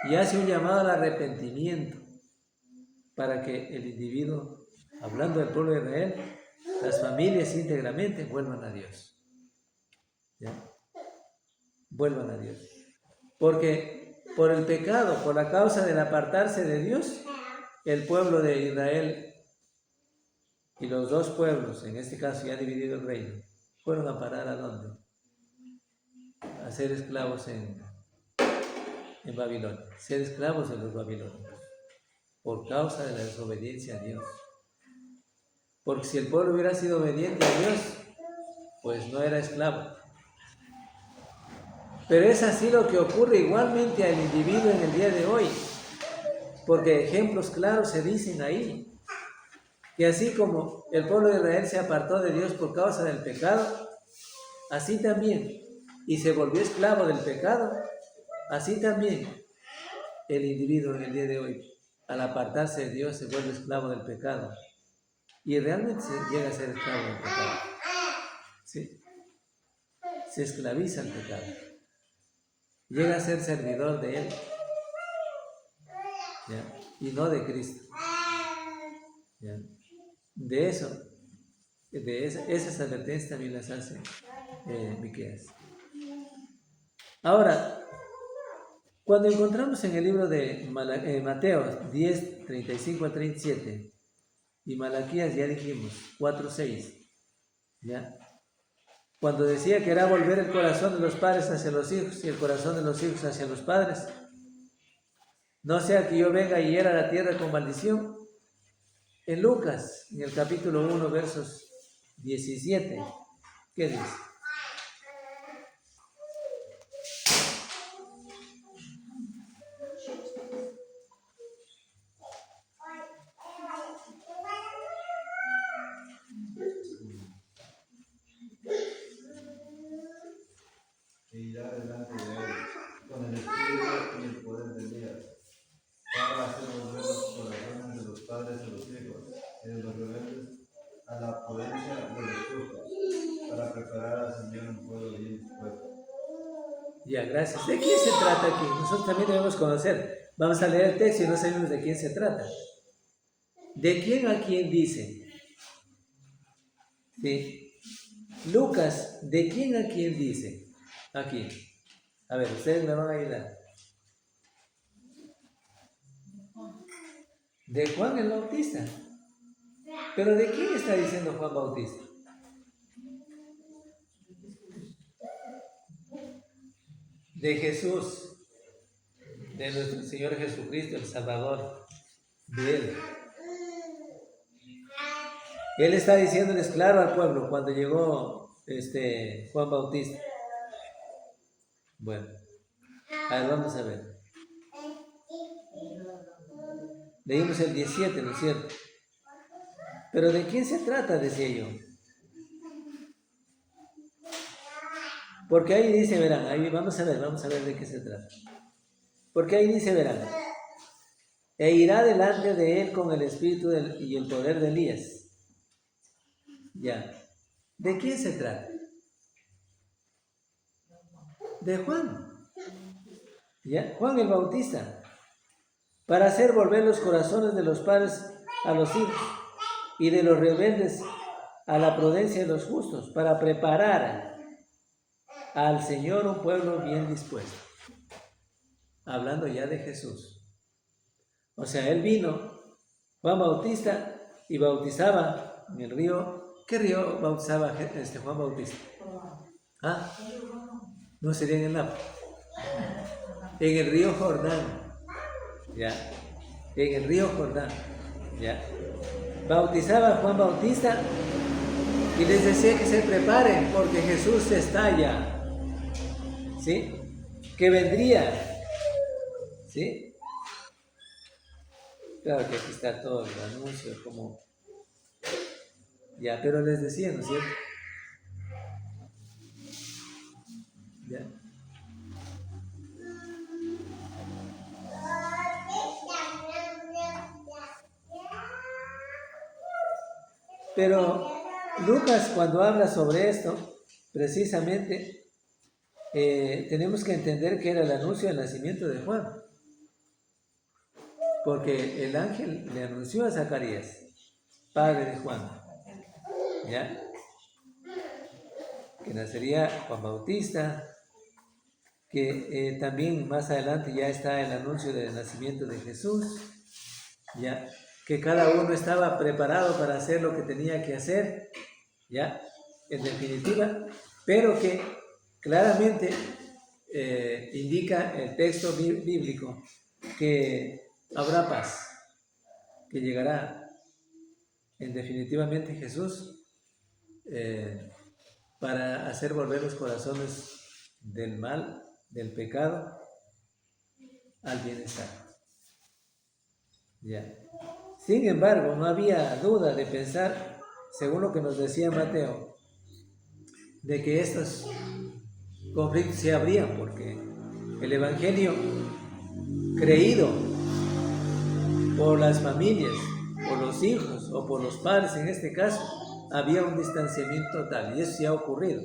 Y hace un llamado al arrepentimiento para que el individuo, hablando del pueblo de Israel, las familias íntegramente vuelvan a Dios. ¿Ya? Vuelvan a Dios. Porque por el pecado, por la causa del apartarse de Dios, el pueblo de Israel y los dos pueblos, en este caso ya dividido el reino, fueron a parar ¿a dónde? A ser esclavos en Babilonia, ser esclavos de los babilonios, por causa de la desobediencia a Dios. Porque si el pueblo hubiera sido obediente a Dios, pues no era esclavo. Pero es así lo que ocurre igualmente al individuo en el día de hoy, porque ejemplos claros se dicen ahí, que así como el pueblo de Israel se apartó de Dios por causa del pecado, así también, y se volvió esclavo del pecado, así también el individuo en el día de hoy, al apartarse de Dios, se vuelve esclavo del pecado, y realmente se llega a ser esclavo del pecado. ¿Sí? Se esclaviza al pecado. Llega a ser servidor de él, ¿ya? Y no de Cristo, ¿ya? De eso, esas advertencias también las hace Miqueas. Ahora, cuando encontramos en el libro de Mateo 10, 35 a 37 y Malaquías, ya dijimos, 4, 6, ¿ya? Cuando decía que era volver el corazón de los padres hacia los hijos y el corazón de los hijos hacia los padres, no sea que yo venga y hiera la tierra con maldición. En Lucas, en el capítulo 1, versos 17, ¿qué dice? E irá delante de él con el espíritu y el poder de Elías, para hacer volver los corazones de los padres a los hijos, y de los rebeldes a la prudencia de los justos, para preparar al Señor un pueblo bien dispuesto. Ya, gracias. ¿De quién se trata aquí? Nosotros también debemos conocer. Vamos a leer el texto y no sabemos de quién se trata. ¿De quién a quién dice? ¿Sí? Lucas, ¿de quién a quién dice? Aquí. A ver, ustedes me van a ayudar. De Juan el Bautista. ¿Pero de quién está diciendo Juan Bautista? De Jesús, de nuestro Señor Jesucristo, el Salvador, de Él. Él está diciéndoles claro al pueblo cuando llegó Juan Bautista. Bueno, a ver, vamos a ver. Leímos el 17, ¿no es cierto? Pero ¿de quién se trata? Decía yo. Porque ahí dice, verán, ahí vamos a ver de qué se trata. Porque ahí dice, verán, e irá delante de él con el espíritu y el poder de Elías. Ya. ¿De quién se trata? De Juan. ¿Ya? Juan el Bautista. Para hacer volver los corazones de los padres a los hijos y de los rebeldes a la prudencia de los justos, para preparar al Señor un pueblo bien dispuesto. Hablando ya de Jesús. O sea, él vino, Juan Bautista, y bautizaba en el río. ¿Qué río bautizaba Juan Bautista? ¿Ah? No sería en el lago. En el río Jordán. Ya. En el río Jordán. Ya. Bautizaba a Juan Bautista y les decía que se preparen porque Jesús está allá. ¿Sí? Que vendría. ¿Sí? Claro que aquí está todo el anuncio, como... Ya, pero les decía, ¿no es cierto? Ya. Pero Lucas, cuando habla sobre esto, precisamente tenemos que entender que era el anuncio del nacimiento de Juan. Porque el ángel le anunció a Zacarías, padre de Juan, ¿ya? Que nacería Juan Bautista, que también más adelante ya está el anuncio del nacimiento de Jesús, ya, que cada uno estaba preparado para hacer lo que tenía que hacer, ya, en definitiva, pero que claramente indica el texto bíblico que habrá paz, que llegará en definitivamente Jesús para hacer volver los corazones del mal, del pecado, al bienestar. Ya. Sin embargo, no había duda de pensar, según lo que nos decía Mateo, de que estos conflictos se abrían, porque el Evangelio creído por las familias, por los hijos o por los padres en este caso, había un distanciamiento total, y eso sí ha ocurrido,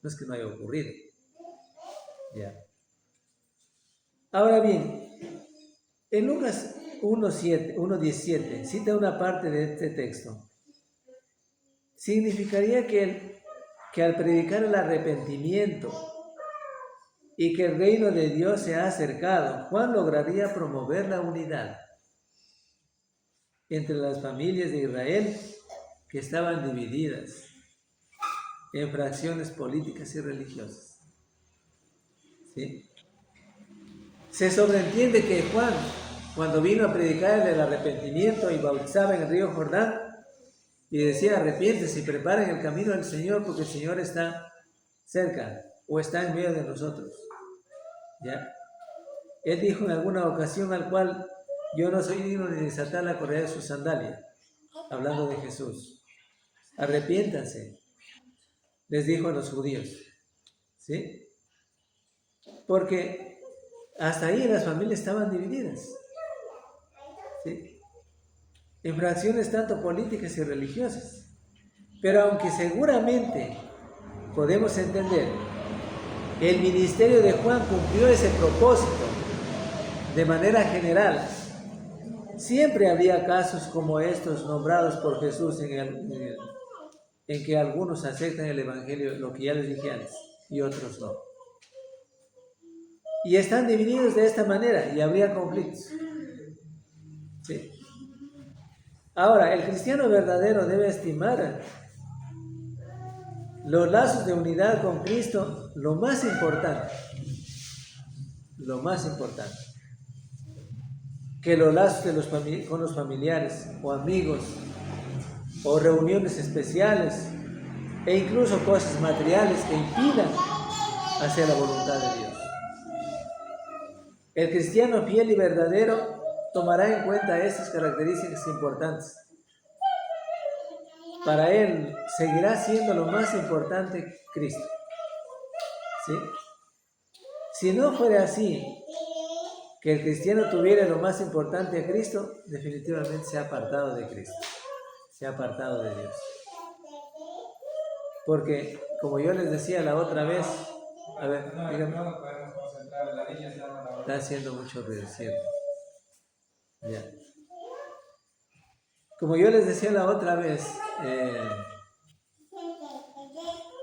no es que no haya ocurrido. Ya. Ahora bien, en Lucas 1:17 cita una parte de este texto. Significaría que al predicar el arrepentimiento y que el reino de Dios se ha acercado, Juan lograría promover la unidad entre las familias de Israel que estaban divididas en fracciones políticas y religiosas. ¿Sí? Se sobreentiende que Juan, cuando vino a predicar el arrepentimiento y bautizaba en el río Jordán, y decía: arrepiéntese y preparen el camino del Señor, porque el Señor está cerca o está en medio de nosotros. ¿Ya? Él dijo en alguna ocasión al cual: yo no soy digno de desatar la correa de su sandalia, hablando de Jesús. Arrepiéntanse, les dijo a los judíos. ¿Sí? Porque hasta ahí las familias estaban divididas. ¿Sí? En fracciones tanto políticas y religiosas. Pero aunque seguramente podemos entender, el ministerio de Juan cumplió ese propósito de manera general, siempre habría casos como estos nombrados por Jesús en que algunos aceptan el Evangelio, lo que ya les dije antes, y otros no. Y están divididos de esta manera y habría conflictos. ¿Sí? Ahora, el cristiano verdadero debe estimar los lazos de unidad con Cristo, lo más importante, que los lazos con los familiares o amigos o reuniones especiales e incluso cosas materiales que impidan hacer la voluntad de Dios. El cristiano fiel y verdadero tomará en cuenta estas características importantes. Para él seguirá siendo lo más importante Cristo. ¿Sí? Si no fuera así, que el cristiano tuviera lo más importante a Cristo, definitivamente se ha apartado de Cristo, se ha apartado de Dios. Porque, como yo les decía la otra vez, a ver, dígame. Está haciendo mucho ruido, ¿cierto? Ya. Como yo les decía la otra vez,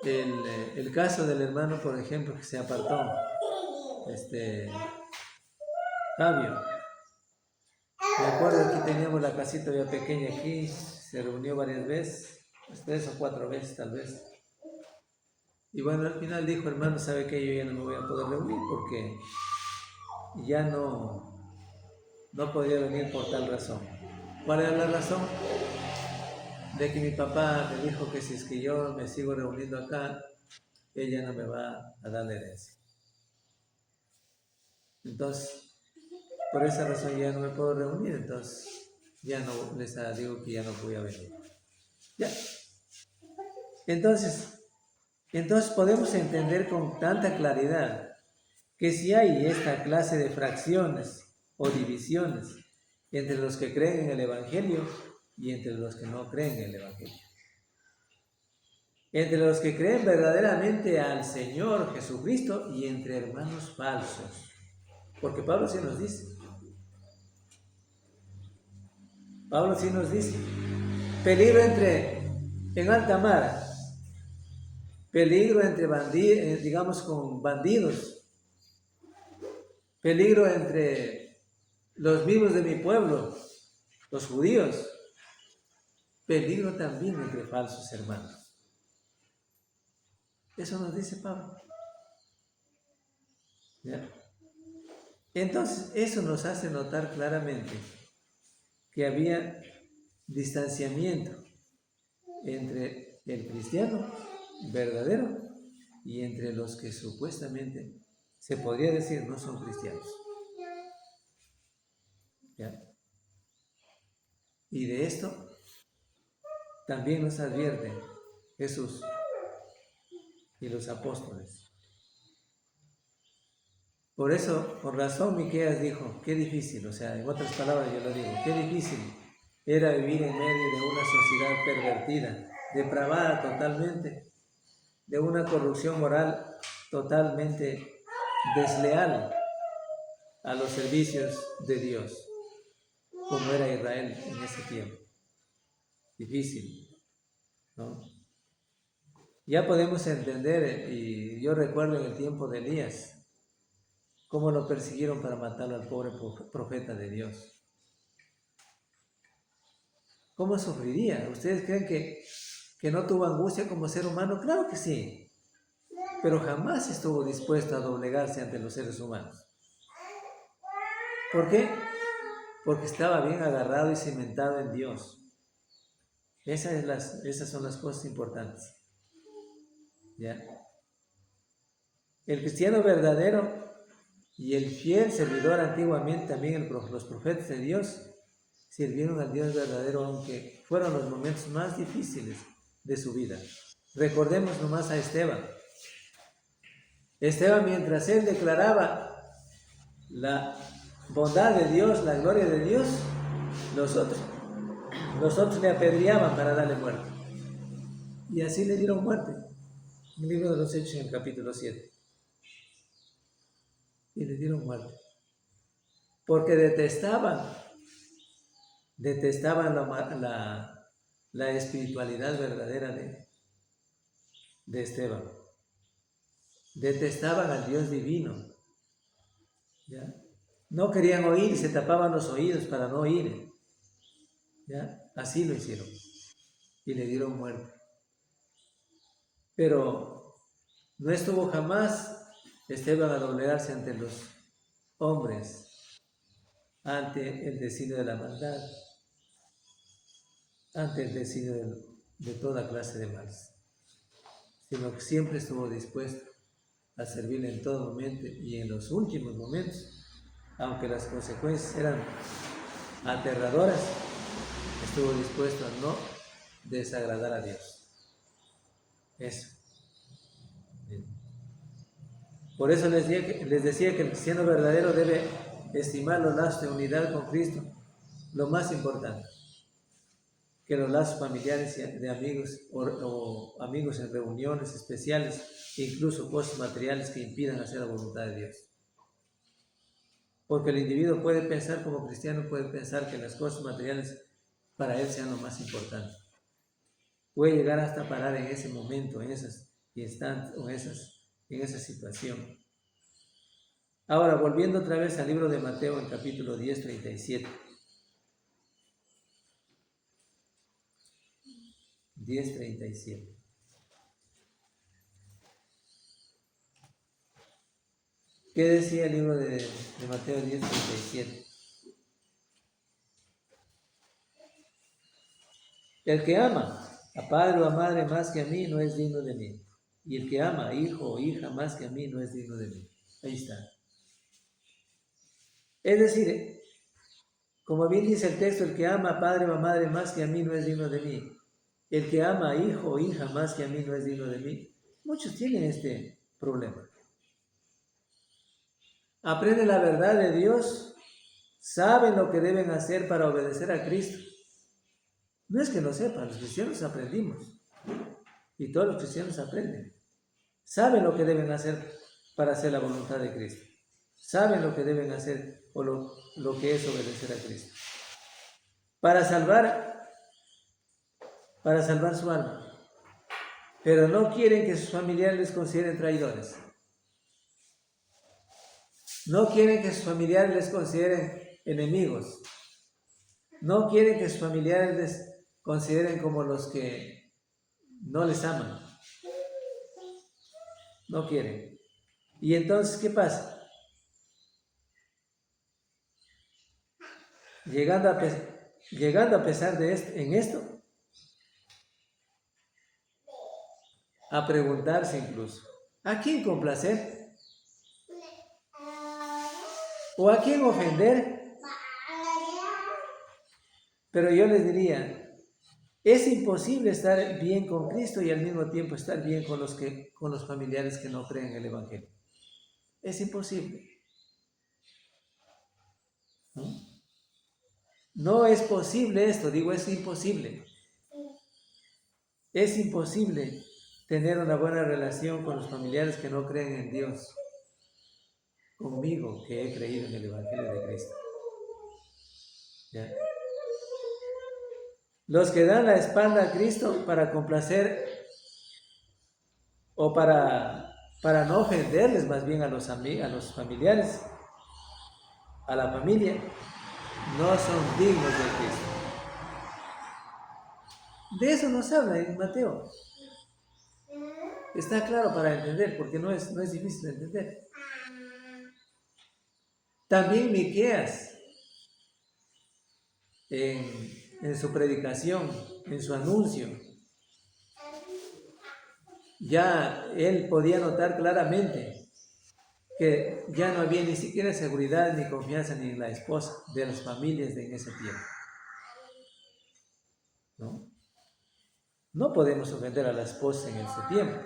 el caso del hermano, por ejemplo, que se apartó, Fabio. Me acuerdo que teníamos la casita ya pequeña aquí, se reunió varias veces, 3 o 4 veces tal vez. Y bueno, al final dijo: hermano, ¿sabe qué? Yo ya no me voy a poder reunir porque ya no podía venir por tal razón. ¿Cuál era la razón? De que mi papá me dijo que si es que yo me sigo reuniendo acá, ella no me va a dar la herencia. Entonces, por esa razón ya no me puedo reunir, entonces ya no les digo que ya no voy a venir. Ya. Entonces podemos entender con tanta claridad que si hay esta clase de fracciones o divisiones entre los que creen en el Evangelio y entre los que no creen en el Evangelio. Entre los que creen verdaderamente al Señor Jesucristo y entre hermanos falsos. Porque Pablo sí nos dice. Peligro en alta mar, peligro entre bandidos, con bandidos, peligro entre los mismos de mi pueblo, los judíos, peligro también entre falsos hermanos. Eso nos dice Pablo. ¿Ya? Entonces, eso nos hace notar claramente que había distanciamiento entre el cristiano verdadero y entre los que supuestamente se podría decir no son cristianos. ¿Ya? Y de esto también nos advierte Jesús y los apóstoles. Por eso, con razón, Miqueas dijo, qué difícil, o sea, en otras palabras yo lo digo, qué difícil era vivir en medio de una sociedad pervertida, depravada totalmente, de una corrupción moral totalmente desleal a los servicios de Dios, como era Israel en ese tiempo. Difícil, ¿no? Ya podemos entender, y yo recuerdo en el tiempo de Elías, cómo lo persiguieron para matarlo al pobre profeta de Dios. ¿Cómo sufriría? ¿Ustedes creen que no tuvo angustia como ser humano? Claro que sí, pero jamás estuvo dispuesto a doblegarse ante los seres humanos. ¿Por qué? Porque estaba bien agarrado y cimentado en Dios. Esas son las cosas importantes. ¿Ya? El cristiano verdadero y el fiel servidor antiguamente, también los profetas de Dios, sirvieron al Dios verdadero, aunque fueron los momentos más difíciles de su vida. Recordemos nomás a Esteban. Esteban, mientras él declaraba la bondad de Dios, la gloria de Dios, los otros le apedreaban para darle muerte. Y así le dieron muerte. En el libro de los Hechos, en el capítulo 7. Y le dieron muerte. Porque detestaban la espiritualidad verdadera de Esteban. Detestaban al Dios divino. ¿Ya? No querían oír y se tapaban los oídos para no oír. ¿Ya? Así lo hicieron. Y le dieron muerte. Pero no estuvo jamás Esteban a doblegarse ante los hombres, ante el designio de la maldad, ante el designio de toda clase de males, sino que siempre estuvo dispuesto a servirle en todo momento, y en los últimos momentos, aunque las consecuencias eran aterradoras, estuvo dispuesto a no desagradar a Dios. Eso. Por eso les decía que el cristiano verdadero debe estimar los lazos de unidad con Cristo, lo más importante, que los lazos familiares y de amigos o amigos en reuniones especiales, incluso cosas materiales que impidan hacer la voluntad de Dios. Porque el individuo puede pensar, como cristiano, puede pensar que las cosas materiales para él sean lo más importante. Puede llegar hasta parar en ese momento, en esos instantes o en esa situación. Ahora, volviendo otra vez al libro de Mateo, en capítulo 10, 37. 10:37. ¿Qué decía el libro de Mateo 10:37? El que ama a padre o a madre más que a mí no es digno de mí. Y el que ama a hijo o hija más que a mí no es digno de mí. Ahí está. Es decir, como bien dice el texto, el que ama a padre o a madre más que a mí no es digno de mí. El que ama a hijo o hija más que a mí no es digno de mí. Muchos tienen este problema. Aprenden la verdad de Dios, saben lo que deben hacer para obedecer a Cristo. No es que no sepan, los cristianos aprendimos. Y todos los cristianos aprenden. Saben lo que deben hacer para hacer la voluntad de Cristo. Saben lo que deben hacer o lo que es obedecer a Cristo. Para salvar su alma. Pero no quieren que sus familiares les consideren traidores. No quieren que sus familiares les consideren enemigos. No quieren que sus familiares les consideren como los que no les aman. No quieren. Y entonces, ¿qué pasa? Llegando a pesar de esto, a preguntarse incluso, ¿a quién complacer? ¿O a quién ofender? Pero yo les diría, es imposible estar bien con Cristo y al mismo tiempo estar bien con los familiares que no creen en el Evangelio. Es imposible. ¿No? No es posible esto, digo, es imposible. Es imposible tener una buena relación con los familiares que no creen en Dios, conmigo que he creído en el Evangelio de Cristo. ¿Ya? Los que dan la espalda a Cristo para complacer o para no ofenderles más bien a los familiares, a la familia, no son dignos de Cristo. De eso nos habla en Mateo. Está claro para entender, porque no es difícil de entender. También Miqueas, en su predicación, en su anuncio, ya él podía notar claramente que ya no había ni siquiera seguridad ni confianza ni en la esposa de las familias en ese tiempo. No podemos ofender a la esposa en ese tiempo,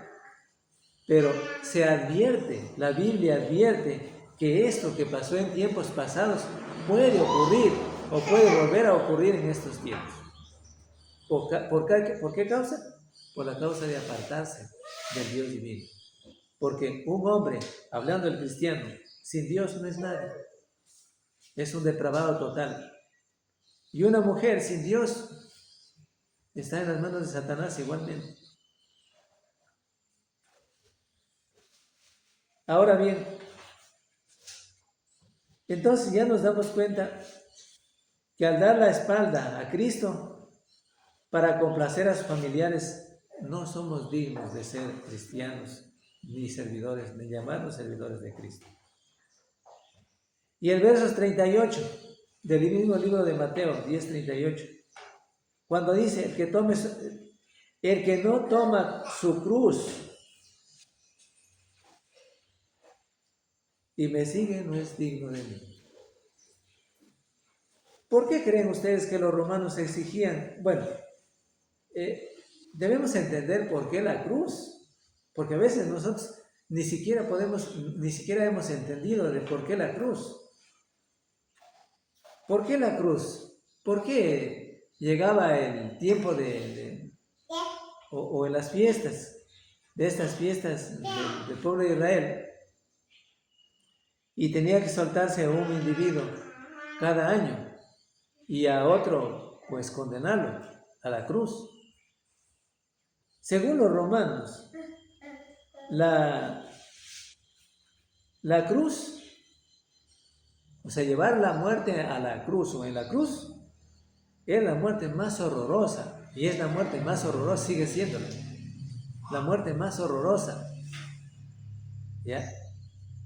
pero se advierte, la Biblia advierte que esto que pasó en tiempos pasados puede ocurrir o puede volver a ocurrir en estos tiempos. ¿Por qué causa? Por la causa de apartarse del Dios divino. Porque un hombre, hablando del cristiano, sin Dios no es nadie. Es un depravado total. Y una mujer sin Dios está en las manos de Satanás igualmente. Ahora bien, entonces ya nos damos cuenta que al dar la espalda a Cristo para complacer a sus familiares, no somos dignos de ser cristianos, ni servidores, ni llamarnos servidores de Cristo. Y el verso 38 del mismo libro de Mateo, 10:38, cuando dice, el que no toma su cruz y me sigue no es digno de mí. ¿Por qué creen ustedes que los romanos exigían? Bueno, debemos entender por qué la cruz, porque a veces nosotros ni siquiera hemos entendido de por qué la cruz. ¿Por qué la cruz? ¿Por qué llegaba el tiempo o en las fiestas, de estas fiestas del pueblo de Israel, y tenía que soltarse a un individuo cada año y a otro pues condenarlo a la cruz? Según los romanos, la cruz, o sea, llevar la muerte a la cruz o en la cruz, es la muerte más horrorosa, y es la muerte más horrorosa, sigue siendo la muerte más horrorosa, ¿ya?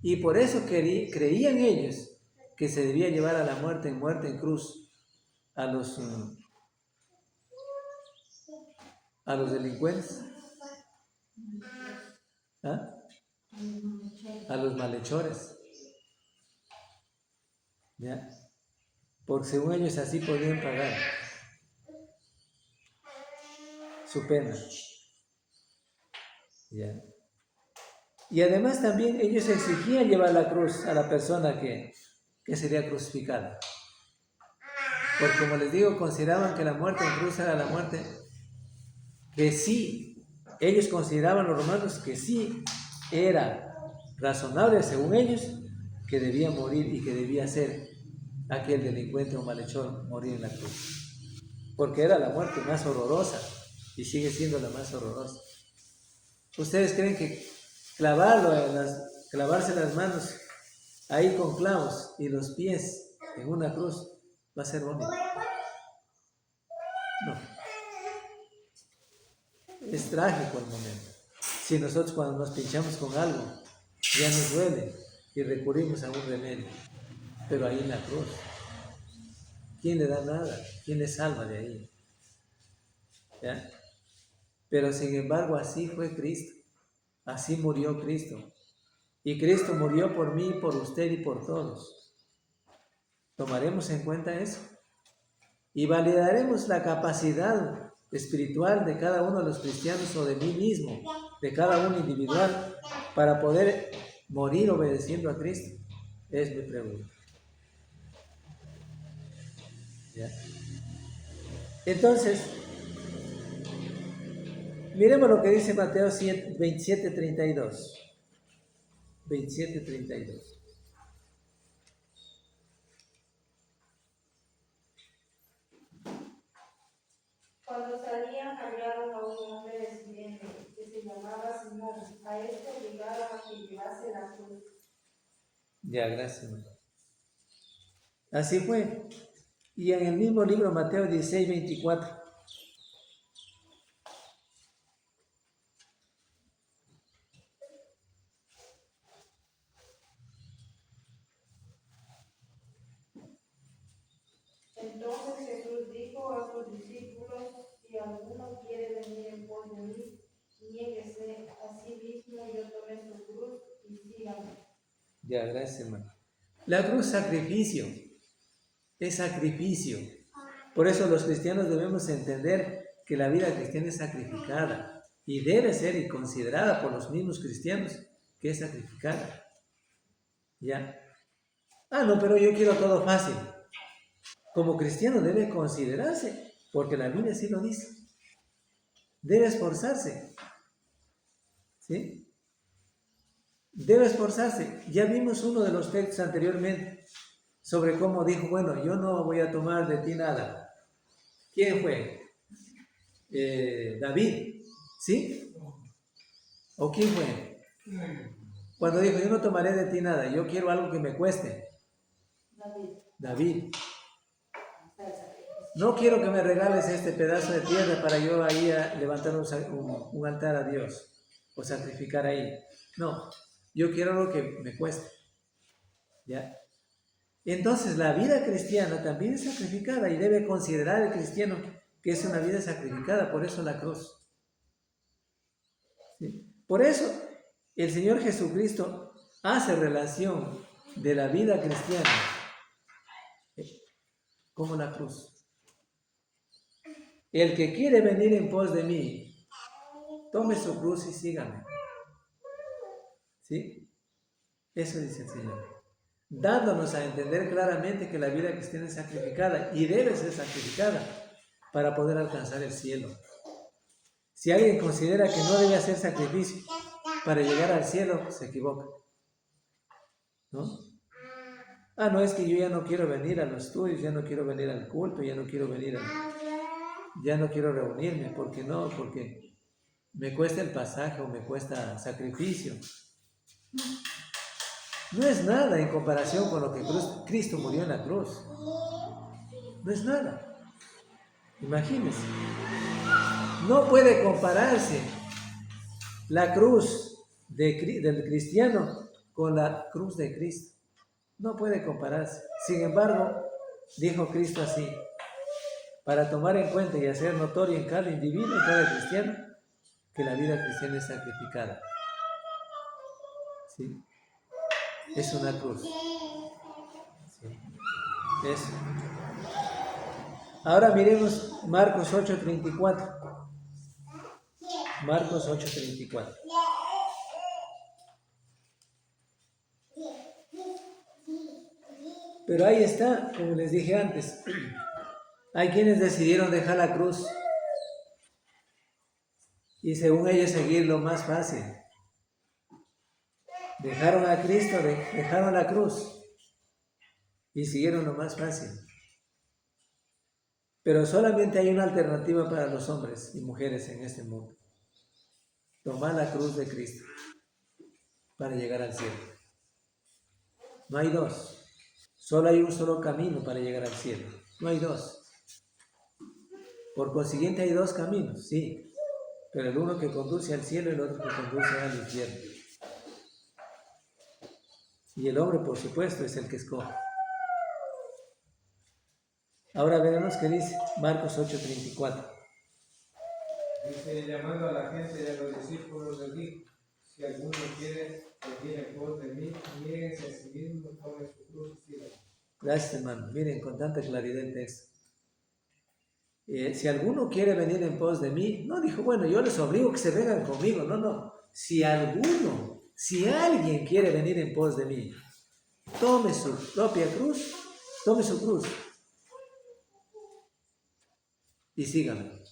Y por eso creían ellos que se debía llevar a la muerte en cruz a los delincuentes, ¿ah? A los malhechores, ¿ya? Porque según ellos así podían pagar su pena, ¿ya? Y además también ellos exigían llevar la cruz a la persona que sería crucificada. Porque como les digo, consideraban que la muerte en cruz era la muerte que sí, ellos consideraban, los romanos, que sí era razonable según ellos que debía morir y que debía ser aquel delincuente o malhechor morir en la cruz. Porque era la muerte más horrorosa y sigue siendo la más horrorosa. ¿Ustedes creen que clavarse las manos ahí con clavos y los pies en una cruz, va a ser bonito. No. Es trágico el momento. Si nosotros cuando nos pinchamos con algo, ya nos duele y recurrimos a un remedio. Pero ahí en la cruz, ¿quién le da nada? ¿Quién le salva de ahí? ¿Ya? Pero sin embargo así fue Cristo. Así murió Cristo. Y Cristo murió por mí, por usted y por todos. ¿Tomaremos en cuenta eso? Y validaremos la capacidad espiritual de cada uno de los cristianos o de mí mismo, de cada uno individual, para poder morir obedeciendo a Cristo. Es mi pregunta. ¿Ya? Entonces, miremos lo que dice Mateo 27:32. 27:32. Cuando salían hallaron a un hombre de Sirene que se llamaba Simón. A este obligaron a que llevase la cruz. Ya, gracias, hermano. Así fue. Y en el mismo libro, Mateo 16:24. Entonces Jesús dijo a sus discípulos: si alguno quiere venir en pos de mí, niéguese a sí mismo y tome su cruz y sígame. Ya, gracias, hermano. La cruz sacrificio. Es sacrificio. Por eso los cristianos debemos entender que la vida cristiana es sacrificada y debe ser y considerada por los mismos cristianos que es sacrificada. ¿Ya? Ah, no, pero yo quiero todo fácil. Como cristiano debe considerarse, porque la Biblia sí lo dice. Debe esforzarse. ¿Sí? Debe esforzarse. Ya vimos uno de los textos anteriormente sobre cómo dijo, bueno, yo no voy a tomar de ti nada. ¿Quién fue? David, ¿sí? ¿O quién fue? Cuando dijo, yo no tomaré de ti nada, yo quiero algo que me cueste. David. No quiero que me regales este pedazo de tierra para yo ahí levantar un altar a Dios o sacrificar ahí. No, yo quiero algo que me cueste. ¿Ya? Entonces la vida cristiana también es sacrificada y debe considerar el cristiano que es una vida sacrificada, por eso la cruz. ¿Sí? Por eso el Señor Jesucristo hace relación de la vida cristiana como la cruz. El que quiere venir en pos de mí, tome su cruz y sígame. ¿Sí? Eso dice el Señor. Dándonos a entender claramente que la vida cristiana es sacrificada y debe ser sacrificada para poder alcanzar el cielo. Si alguien considera que no debe hacer sacrificio para llegar al cielo, se equivoca. ¿No? Ah, no, es que yo ya no quiero venir a los estudios, ya no quiero venir al culto, ya no quiero reunirme. ¿Por qué no? Porque me cuesta el pasaje o me cuesta sacrificio. No es nada en comparación con lo que Cristo murió en la cruz. No es nada. Imagínense. No puede compararse la cruz del cristiano con la cruz de Cristo. No puede compararse. Sin embargo, dijo Cristo así, para tomar en cuenta y hacer notorio en cada individuo, en cada cristiano, que la vida cristiana es sacrificada. ¿Sí? Es una cruz. ¿Sí? Eso. Ahora miremos Marcos 8:34. Marcos 8:34. Pero ahí está, como les dije antes, hay quienes decidieron dejar la cruz y según ellos seguir lo más fácil. Dejaron a Cristo, dejaron la cruz y siguieron lo más fácil. Pero solamente hay una alternativa para los hombres y mujeres en este mundo. Tomar la cruz de Cristo para llegar al cielo. No hay dos. Solo hay un solo camino para llegar al cielo. No hay dos. Por consiguiente hay dos caminos, sí. Pero el uno que conduce al cielo y el otro que conduce al infierno. Y el hombre, por supuesto, es el que escoge. Ahora veremos qué dice Marcos 8:34. Dice, llamando a la gente y a los discípulos, les dijo, si alguno quiere venir en pos de mí, niéguese a sí mismo, tome su cruz y sígame. Gracias, hermano. Miren, con tanta claridad el texto. Si alguno quiere venir en pos de mí, no dijo, bueno, yo les obligo que se vengan conmigo. No, no. Si alguien quiere venir en pos de mí, tome su propia cruz, tome su cruz y sígame.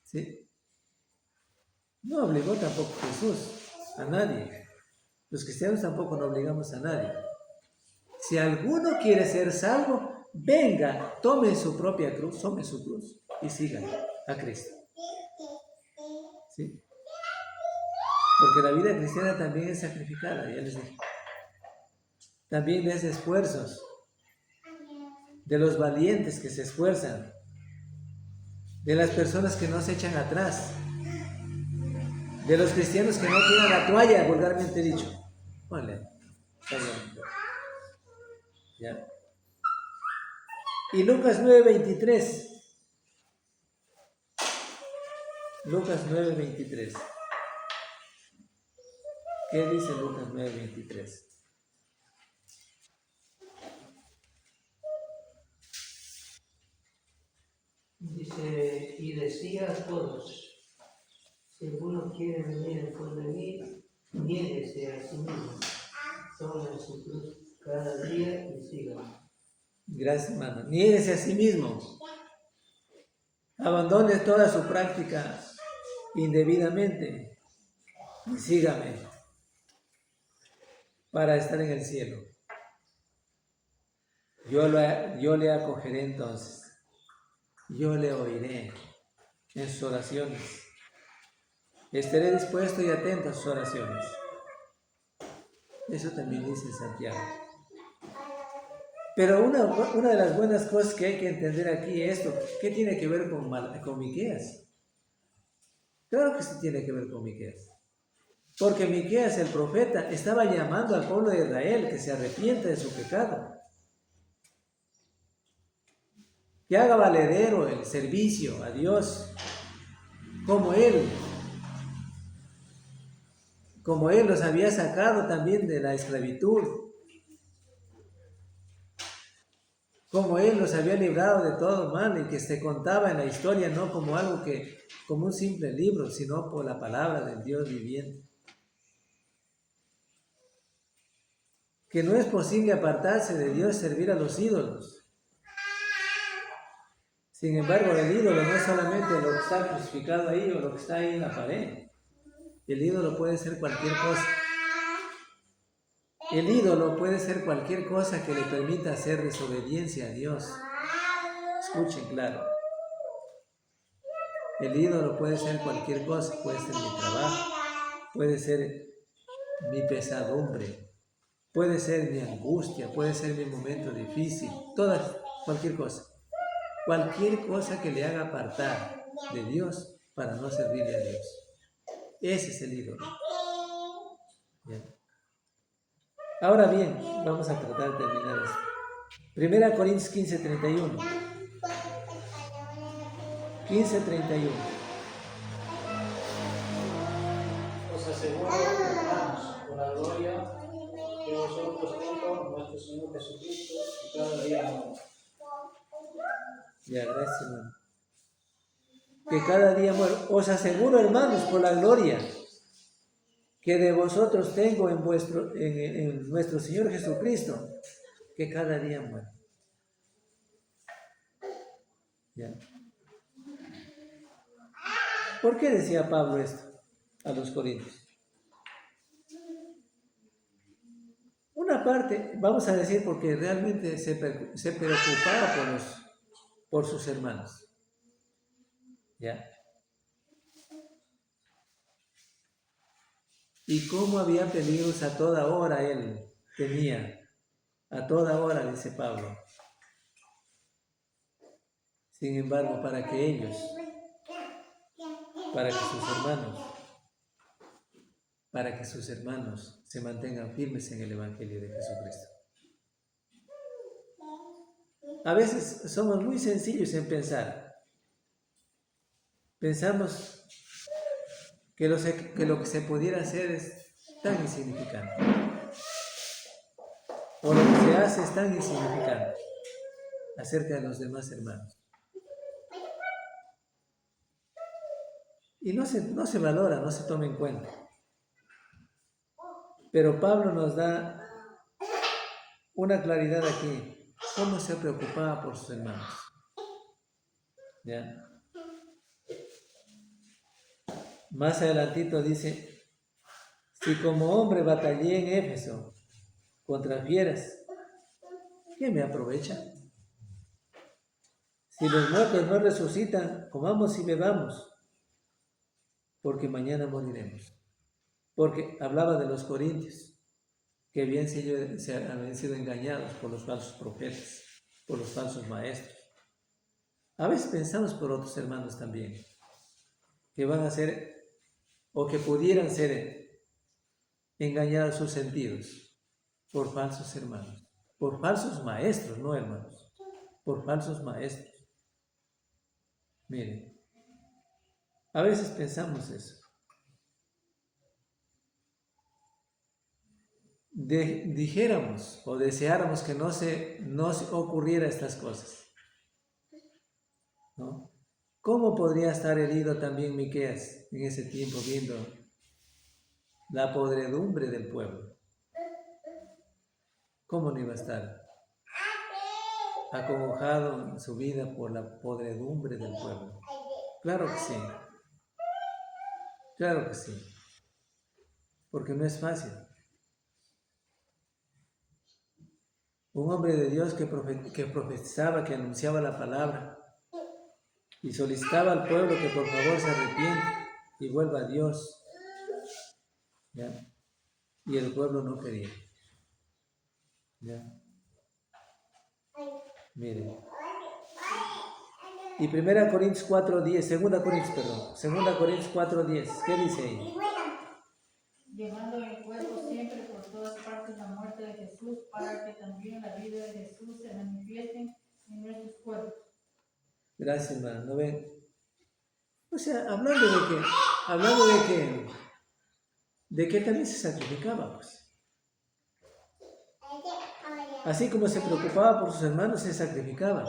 ¿Sí? No obligó tampoco Jesús a nadie. Los cristianos tampoco no obligamos a nadie. Si alguno quiere ser salvo, venga, tome su propia cruz, tome su cruz y sígame a Cristo. ¿Sí? Porque la vida cristiana también es sacrificada, ya les dije. También es esfuerzos de los valientes que se esfuerzan, de las personas que no se echan atrás, de los cristianos que no tiran la toalla, vulgarmente dicho. Ponle. Ya. Y Lucas 9:23. Lucas 9:23. ¿Qué dice Lucas 9:23? Dice, y decía a todos, si alguno quiere venir en pos de mí, niéguese a sí mismo, tome su cruz cada día y sígame. Gracias, hermano. Niéguese a sí mismo. Abandone toda su práctica indebidamente y sígame para estar en el cielo. Yo le acogeré entonces. Yo le oiré en sus oraciones. Estaré dispuesto y atento a sus oraciones. Eso también dice Santiago. Pero una de las buenas cosas que hay que entender aquí es esto. ¿Qué tiene que ver con Miqueas? Claro que sí tiene que ver con Miqueas. Porque Miqueas, el profeta, estaba llamando al pueblo de Israel que se arrepienta de su pecado. Que haga valedero el servicio a Dios como Él los había sacado también de la esclavitud, como Él los había librado de todo mal y que se contaba en la historia no como algo como un simple libro, sino por la palabra del Dios viviente. Que no es posible apartarse de Dios, servir a los ídolos. Sin embargo, el ídolo no es solamente lo que está crucificado ahí o lo que está ahí en la pared. El ídolo puede ser cualquier cosa. El ídolo puede ser cualquier cosa que le permita hacer desobediencia a Dios. Escuchen claro. El ídolo puede ser cualquier cosa. Puede ser mi trabajo. Puede ser mi pesadumbre. Puede ser mi angustia. Puede ser mi momento difícil. Cualquier cosa. Cualquier cosa que le haga apartar de Dios para no servirle a Dios. Ese es el ídolo. Bien. Ahora bien, vamos a tratar de terminar esto. 1 Corintios 15:31. 15:31. Os aseguro, hermanos, por la gloria que vosotros tengo, nuestro Señor Jesucristo, y cada día más. Ya, gracias, hermano. Que cada día muero. Os aseguro, hermanos, por la gloria que de vosotros tengo en nuestro Señor Jesucristo, que cada día muero. Ya. ¿Por qué decía Pablo esto a los corintios? Una parte, vamos a decir, porque realmente se preocupaba por sus hermanos. ¿Ya? Y cómo había peligros a toda hora él temía a toda hora, dice Pablo. Sin embargo, para que sus hermanos se mantengan firmes en el Evangelio de Jesucristo. A veces somos muy sencillos en pensar. Pensamos que lo que se pudiera hacer es tan insignificante. O lo que se hace es tan insignificante acerca de los demás hermanos. Y no se valora, no se toma en cuenta. Pero Pablo nos da una claridad aquí. ¿Cómo se preocupaba por sus hermanos? ¿Ya? Más adelantito dice, si como hombre batallé en Éfeso contra fieras, ¿qué me aprovecha? Si los muertos no resucitan, comamos y bebamos, porque mañana moriremos. Porque hablaba de los corintios, que habían sido engañados por los falsos profetas, por los falsos maestros. A veces pensamos por otros hermanos también, que van a ser, o que pudieran ser engañados sus sentidos por falsos hermanos, por falsos maestros, no hermanos, por falsos maestros. Miren, a veces pensamos eso. Dijéramos o deseáramos que no se ocurriera estas cosas, ¿no? ¿Cómo podría estar herido también Miqueas en ese tiempo viendo la podredumbre del pueblo? ¿Cómo no iba a estar acongojado en su vida por la podredumbre del pueblo? Claro que sí, claro que sí, porque no es fácil. Un hombre de Dios que profetizaba, que anunciaba la palabra y solicitaba al pueblo que por favor se arrepienta y vuelva a Dios, ¿ya? Y el pueblo no quería, ¿ya? Miren. Y 2 Corintios 4:10, ¿qué dice ahí? Llevando el cuerpo siempre por todas partes la muerte de Jesús, para que también la vida de Jesús se manifieste en nuestros cuerpos. Gracias, hermano. ¿No ven? O sea, hablando de que también se sacrificaba, pues. Así como se preocupaba por sus hermanos, se sacrificaba.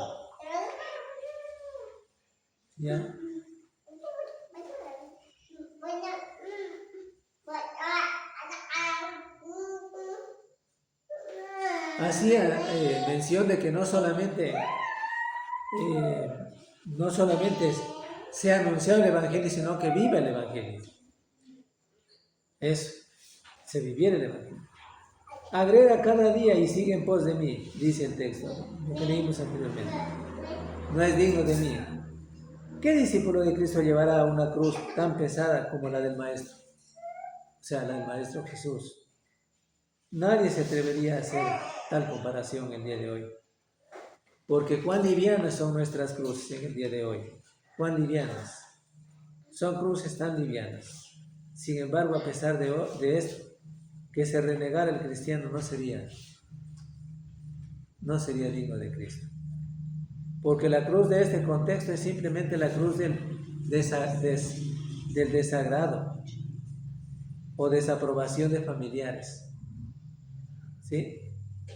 ¿Ya? Hacía mención de que no solamente se ha anunciado el Evangelio, sino que vive el Evangelio. Eso, se viviera el Evangelio. Agrega cada día y sigue en pos de mí, dice el texto, lo que leímos anteriormente. No es digno de mí. ¿Qué discípulo de Cristo llevará una cruz tan pesada como la del Maestro? O sea, la del Maestro Jesús. Nadie se atrevería a hacer tal comparación el día de hoy. Porque cuán livianas son nuestras cruces en el día de hoy. Cuán livianas. Son cruces tan livianas. Sin embargo, a pesar de esto, que se renegara el cristiano no sería digno de Cristo. Porque la cruz de este contexto es simplemente la cruz del desagrado o desaprobación de familiares, ¿sí?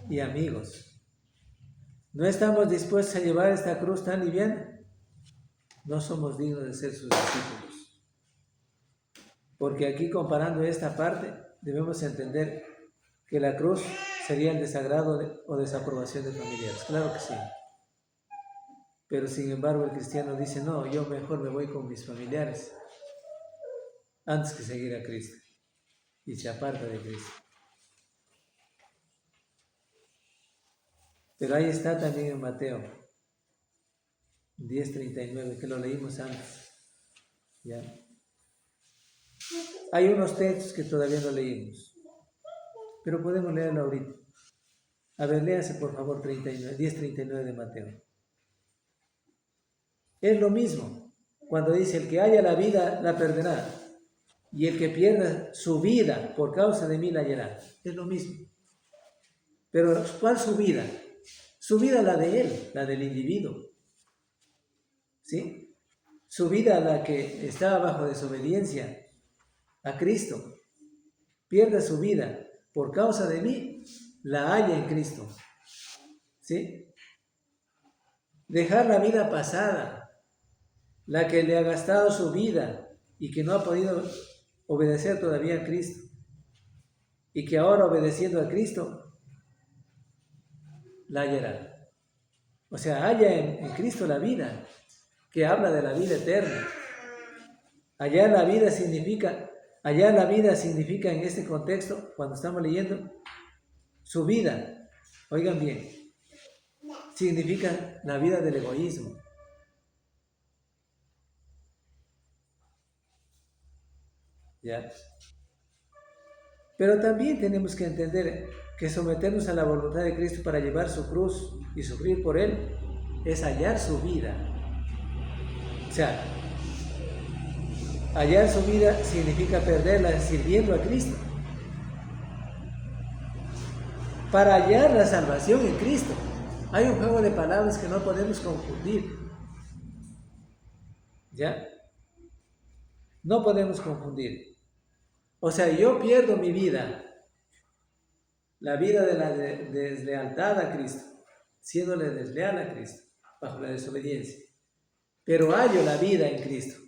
Y amigos. ¿No estamos dispuestos a llevar esta cruz tan liviana? No somos dignos de ser sus discípulos. Porque aquí, comparando esta parte, debemos entender que la cruz sería el desagrado o desaprobación de familiares. Claro que sí. Pero sin embargo el cristiano dice, no, yo mejor me voy con mis familiares antes que seguir a Cristo. Y se aparta de Cristo. Pero ahí está también en Mateo 10:39, que lo leímos antes. ¿Ya? Hay unos textos que todavía no leímos, pero podemos leerlo ahorita. A ver, léase por favor 10:39 de Mateo. Es lo mismo cuando dice: el que haya la vida la perderá, y el que pierda su vida por causa de mí la hallará. Es lo mismo. Pero ¿cuál su vida? Su vida, la de él, la del individuo. ¿Sí? Su vida, la que está bajo desobediencia a Cristo, pierde su vida por causa de mí, la halla en Cristo. ¿Sí? Dejar la vida pasada, la que le ha gastado su vida y que no ha podido obedecer todavía a Cristo, y que ahora, obedeciendo a Cristo, la hallará. O sea, halla en Cristo la vida, que habla de la vida eterna. Hallar la vida significa en este contexto, cuando estamos leyendo, su vida, oigan bien, significa la vida del egoísmo. ¿Ya? Pero también tenemos que entender que someternos a la voluntad de Cristo para llevar su cruz y sufrir por Él es hallar su vida. O sea, hallar su vida significa perderla sirviendo a Cristo. Para hallar la salvación en Cristo, hay un juego de palabras que no podemos confundir. ¿Ya? No podemos confundir. O sea, yo pierdo mi vida, la vida de la deslealtad a Cristo, siéndole desleal a Cristo, bajo la desobediencia. Pero hallo la vida en Cristo,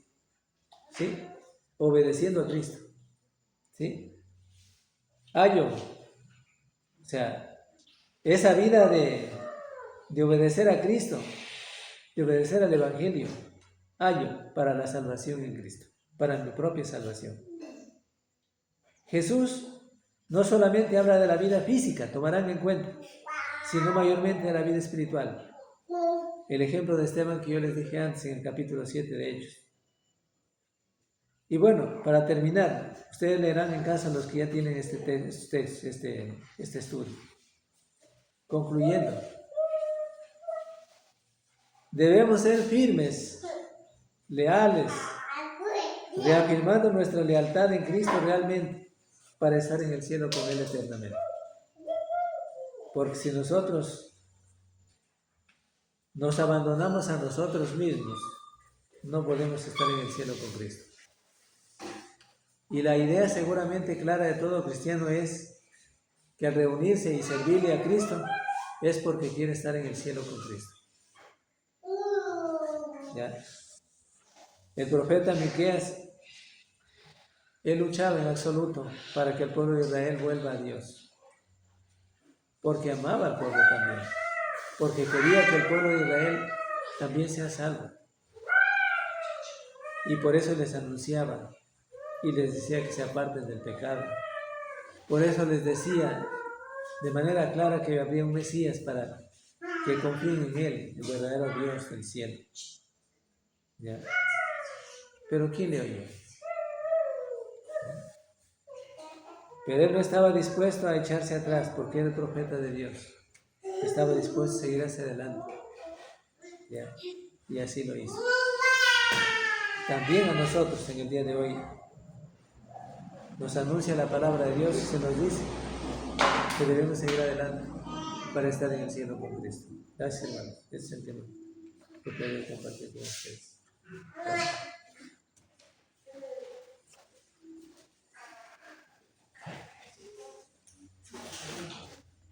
¿sí? Obedeciendo a Cristo, ¿sí? Hallo, o sea, esa vida de obedecer a Cristo, de obedecer al Evangelio, hallo para la salvación en Cristo, para mi propia salvación. Jesús no solamente habla de la vida física, tomarán en cuenta, sino mayormente de la vida espiritual. El ejemplo de Esteban que yo les dije antes en el capítulo 7 de Hechos. Y bueno, para terminar, ustedes leerán en casa los que ya tienen este estudio. Concluyendo, debemos ser firmes, leales, reafirmando nuestra lealtad en Cristo realmente, para estar en el cielo con Él eternamente. Porque si nosotros nos abandonamos a nosotros mismos, no podemos estar en el cielo con Cristo. Y la idea seguramente clara de todo cristiano es que al reunirse y servirle a Cristo es porque quiere estar en el cielo con Cristo. ¿Ya? El profeta Miqueas, él luchaba en absoluto para que el pueblo de Israel vuelva a Dios, porque amaba al pueblo también, porque quería que el pueblo de Israel también sea salvo. Y por eso les anunciaba y les decía que se aparten del pecado. Por eso les decía de manera clara que habría un Mesías para que confíen en Él, el verdadero Dios del cielo. ¿Ya? Pero ¿quién le oyó? Pero él no estaba dispuesto a echarse atrás porque era el profeta de Dios. Estaba dispuesto a seguir hacia adelante. ¿Ya? Y así lo hizo. También a nosotros en el día de hoy nos anuncia la palabra de Dios y se nos dice que debemos seguir adelante para estar en el cielo con Cristo. Gracias, hermanos. Ese es el tema que puedo compartir con ustedes. Gracias.